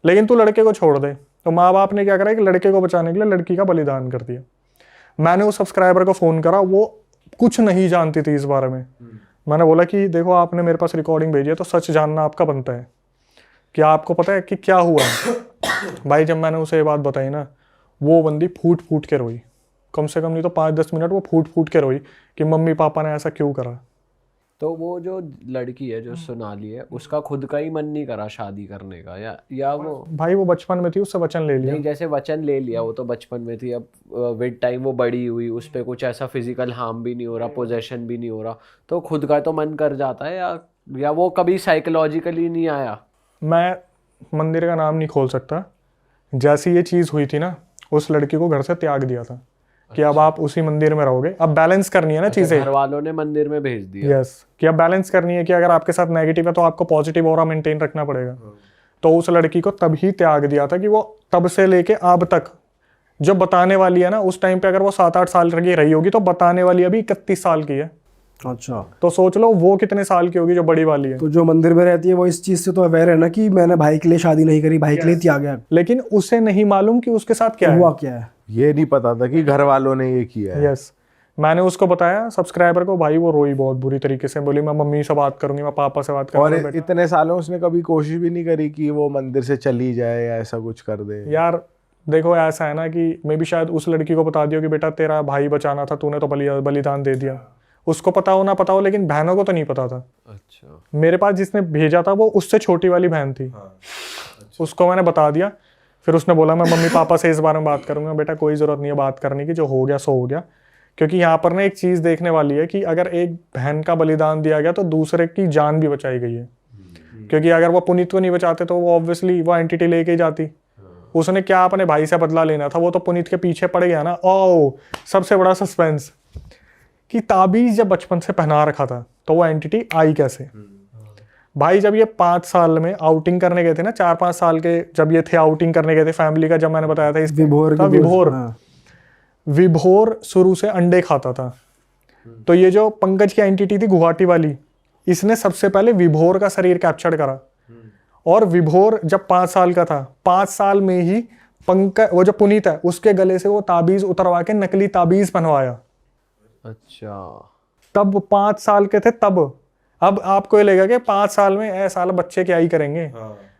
लेकिन तू लड़के को छोड़ दे। तो माँ बाप ने क्या करा कि लड़के को बचाने के लिए लड़की का बलिदान कर दिया। मैंने उस सब्सक्राइबर को फ़ोन करा, वो कुछ नहीं जानती थी इस बारे में। मैंने बोला कि देखो आपने मेरे पास रिकॉर्डिंग भेजी है तो सच जानना आपका बनता है कि आपको पता है कि क्या हुआ है। भाई जब मैंने उसे ये बात बताई ना, वो बंदी फूट फूट के रोई, कम से कम नहीं तो 5-10 मिनट वो फूट फूट के रोई कि मम्मी पापा ने ऐसा क्यों करा।
तो वो जो लड़की है जो सोनाली है, उसका खुद का ही मन नहीं करा शादी करने का, या वो?
भाई वो बचपन में थी, उससे वचन ले लिया।
नहीं, जैसे वचन ले लिया, वो तो बचपन में थी, अब विद टाइम वो बड़ी हुई, उस पर कुछ ऐसा फिजिकल हार्म भी नहीं हो रहा, पोजेशन भी नहीं हो रहा, तो खुद का तो मन कर जाता है, या वो कभी साइकोलॉजिकली नहीं आया?
मैं मंदिर का नाम नहीं खोल सकता, जैसी ये चीज़ हुई थी ना, उस लड़की को घर से त्याग दिया था कि अब आप उसी मंदिर में रहोगे। अब बैलेंस करनी है ना चीज़ें,
घर वालों ने मंदिर में भेज दिया।
यस, कि अब बैलेंस करनी है कि अगर आपके साथ नेगेटिव है तो आपको पॉजिटिव ऑरा मेंटेन रखना पड़ेगा। तो उस लड़की को तभी त्याग दिया था कि वो तब से लेके अब तक जो बताने वाली है ना, उस टाइम पे अगर वो 7-8 साल की रही होगी तो बताने वाली अभी 31 साल की है।
अच्छा,
तो सोच लो वो कितने साल की होगी जो बड़ी वाली है।
तो जो मंदिर में रहती है वो इस चीज से तो अवेयर है ना कि मैंने भाई के लिए शादी नहीं करी, भाई के लिए त्याग गया।
लेकिन उसे नहीं मालूम कि उसके साथ क्या
हुआ
है।
क्या है?
ये नहीं पता था कि घर वालों ने ये किया है।
यस, मैंने उसको बताया सब्सक्राइबर को, भाई वो रोई बहुत बुरी तरीके से, बोली मैं मम्मी से बात करूंगी, मैं पापा से बात
और
करूंगी।
इतने सालों उसने कभी कोशिश भी नहीं करी कि वो मंदिर से चली जाए या ऐसा कुछ कर दे।
यार देखो ऐसा है ना कि मे भी शायद उस लड़की को बता दियो कि बेटा तेरा भाई बचाना था, तूने तो बलिदान दे दिया। उसको पता हो ना पता हो, लेकिन बहनों को तो नहीं पता था।
अच्छा,
मेरे पास जिसने भेजा था वो उससे छोटी वाली बहन थी। उसको मैंने बता दिया, फिर उसने बोला मैं मम्मी पापा से इस बारे में बात करूंगा। बेटा कोई ज़रूरत नहीं है बात करने की, जो हो गया सो हो गया। क्योंकि यहाँ पर ना एक चीज़ देखने वाली है कि अगर एक बहन का बलिदान दिया गया तो दूसरे की जान भी बचाई गई है। क्योंकि अगर वो पुनीत को नहीं बचाते तो वो ऑब्वियसली वो एंटिटी लेके ही जाती। उसने क्या अपने भाई से बदला लेना था, वो तो पुनीत के पीछे पड़ गया ना। ओ सबसे बड़ा सस्पेंस कि ताबीज जब बचपन से पहना रखा था तो वो एंटिटी आई कैसे। भाई जब ये 5 साल में आउटिंग करने गए थे ना, 4-5 साल के जब ये थे आउटिंग करने गए थे फैमिली का, जब मैंने बताया था इस
विभोर
था,
की
विभोर
हाँ।
विभोर शुरू से अंडे खाता था। तो ये जो पंकज की एंटिटी थी गुवाहाटी वाली, इसने सबसे पहले विभोर का शरीर कैप्चर करा। और विभोर जब 5 साल का था, 5 साल में ही पंकज वो जो पुनीत है उसके गले से वो ताबीज उतरवा के नकली ताबीज पहनवाया।
अच्छा,
तब 5 साल के थे तब। अब आपको ये लगेगा कि 5 साल में ऐसा साल बच्चे क्या ही करेंगे।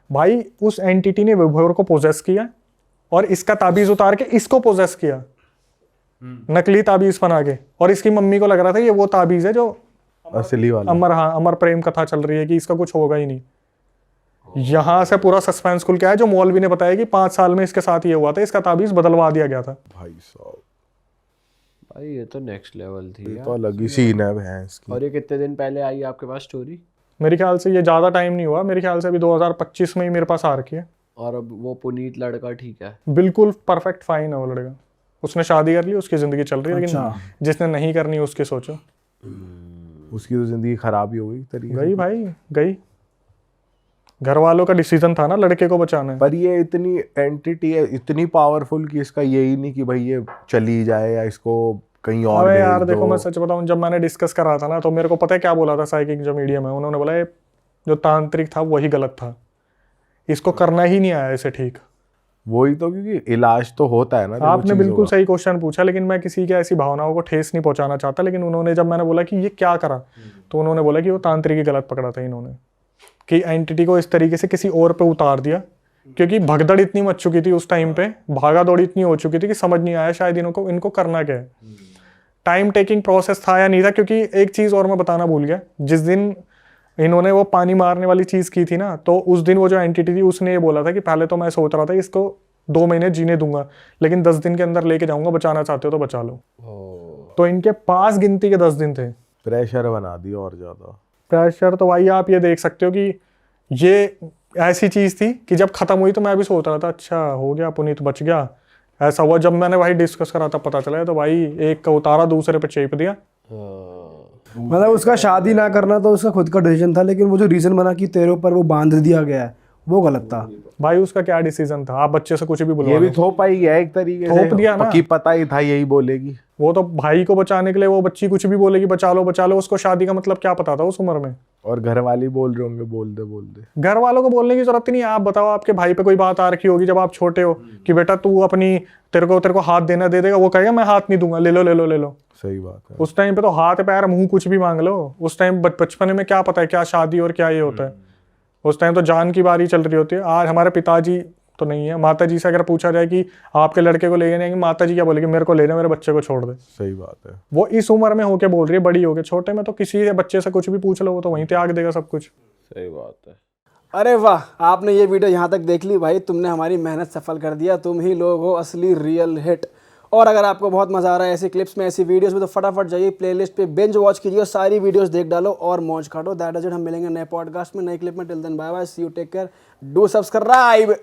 भाई उस एंटिटी ने विभोर को पोजेस किया और इसका ताबीज उतार के इसको पोजेस किया, नकली ताबीज बना के। और इसकी मम्मी को लग रहा था ये वो ताबीज है जो
असली वाला।
अमर प्रेम कथा चल रही है कि इसका कुछ होगा ही नहीं। यहां से पूरा सस्पेंस खुल के आया, जो मौलवी ने बताया कि 5 साल में इसके साथ ये हुआ था, इसका ताबीज बदलवा दिया गया था।
भाई साहब,
भाई ये तो नेक्स्ट लेवल थी
ये
यार।
तो अलग ही सीन है भैंस की।
और ये कितने दिन पहले आई आपके पास स्टोरी?
मेरे ख्याल से ये ज़्यादा टाइम नहीं हुआ, मेरे ख्याल से अभी 2025 में ही मेरे पास आ रखी है।
और अब वो पुनीत लड़का ठीक है?
बिल्कुल परफेक्ट फाइन है वो लड़का। उसने शादी कर ली, उसकी ज़िंदगी चल रही है। लेकिन जिसने नहीं करनी उसकी सोचो।
उसकी तो जिंदगी खराब ही हो गई तरीके से।
गई भाई गई। घर वालों का डिसीजन था ना लड़के को बचाना है।
पर ये इतनी एंटिटी है, इतनी पावरफुल कि इसका यही नहीं कि भाई ये चली जाए या इसको कहीं और
अबे
भेज
यार
दो।
देखो मैं सच बताऊं, जब मैंने डिस्कस करा था ना तो मेरे को पता है क्या बोला था साइकिक जो मीडियम है, उन्होंने बोला ये जो तांत्रिक था वही गलत था, इसको करना ही नहीं आया इसे ठीक।
वही तो, क्योंकि इलाज तो होता है ना। देखो
आपने
चीज़ों
बिल्कुल
का।
सही क्वेश्चन पूछा, लेकिन मैं किसी की ऐसी भावनाओं को ठेस नहीं पहुंचाना चाहता। लेकिन उन्होंने जब मैंने बोला कि ये क्या करा, तो उन्होंने बोला कि वो तांत्रिक ही गलत पकड़ा था इन्होंने, कि एंटिटी को इस तरीके से किसी और पे उतार दिया। क्योंकि भगदड़ इतनी मच चुकी थी उस टाइम पे, भागा दौड़ी इतनी हो चुकी थी कि समझ नहीं आया शायद इनको करना क्या है। टाइम टेकिंग प्रोसेस था या नहीं था। क्योंकि एक चीज़ और मैं बताना भूल गया, जिस दिन इन्होंने वो पानी मारने वाली चीज़ की थी ना, तो उस दिन वो जो एंटिटी थी उसने ये बोला था कि पहले तो मैं सोच रहा था इसको 2 महीने जीने दूंगा, लेकिन 10 दिन के अंदर लेके जाऊंगा, बचाना चाहते हो तो बचा लो। तो इनके पास गिनती के 10 दिन थे।
प्रेशर बना दिया और ज्यादा।
प्रेशर तो भाई आप ये देख सकते हो कि ये ऐसी चीज़ थी कि जब ख़त्म हुई तो मैं भी सोच रहा था अच्छा हो गया पुनीत बच गया। ऐसा हुआ जब मैंने भाई डिस्कस करा तब पता चला तो भाई एक का उतारा दूसरे पे चेप दिया।
मतलब उसका शादी ना करना तो उसका खुद का डिसीजन था, लेकिन वो जो रीजन बना कि तेरे ऊपर वो बांध दिया गया है वो गलत था।
भाई उसका क्या डिसीजन था, आप बच्चे से कुछ भी
ये
बुलवा
भी
लो।
थोपा ही गया एक तरीके से,
थोप दिया ना।
कि पता ही था यही बोलेगी।
वो तो भाई को बचाने के लिए वो बच्ची कुछ भी बोलेगी बचा लो, उसको शादी का मतलब क्या पता था उस उम्र में।
और घर वाले बोल रहे होंगे बोल दे।
घर वालों को बोलने की जरूरत ही नहीं है। आप बताओ आपके भाई पे कोई बात आ रखी होगी जब आप छोटे हो कि बेटा तू अपनी तेरे को हाथ देना दे देगा, वो कहेगा मैं हाथ नहीं दूंगा, ले लो।
सही बात है।
उस टाइम पे तो हाथ पैर मुंह कुछ भी मांग लो। उस टाइम बचपन में क्या पता है क्या शादी और क्या ये होता है। उस टाइम तो जान की बारी चल रही होती है। आज हमारे पिताजी तो नहीं है, माता जी से अगर पूछा जाए कि आपके लड़के को ले जाएंगे, माता जी क्या बोलेगी, मेरे को ले जा, मेरे बच्चे को छोड़ दे।
सही बात है।
वो इस उम्र में होके बोल रही है, बड़ी होके। छोटे में तो किसी बच्चे से कुछ भी पूछ लो वो तो वहीं त्याग देगा सब कुछ।
सही बात है।
अरे वाह, आपने ये वीडियो यहाँ तक देख ली भाई, तुमने हमारी मेहनत सफल कर दिया। तुम ही लोग हो असली रियल हिट। और अगर आपको बहुत मजा आ रहा है ऐसी क्लिप्स में, ऐसी वीडियोस में, तो फटाफट जाइए प्लेलिस्ट पे बिंज वॉच कीजिए और सारी वीडियोस देख डालो और मौज काटो। That is it. हम मिलेंगे नए पॉडकास्ट में, नए क्लिप में। Till then bye bye, see you, take care, do subscribe.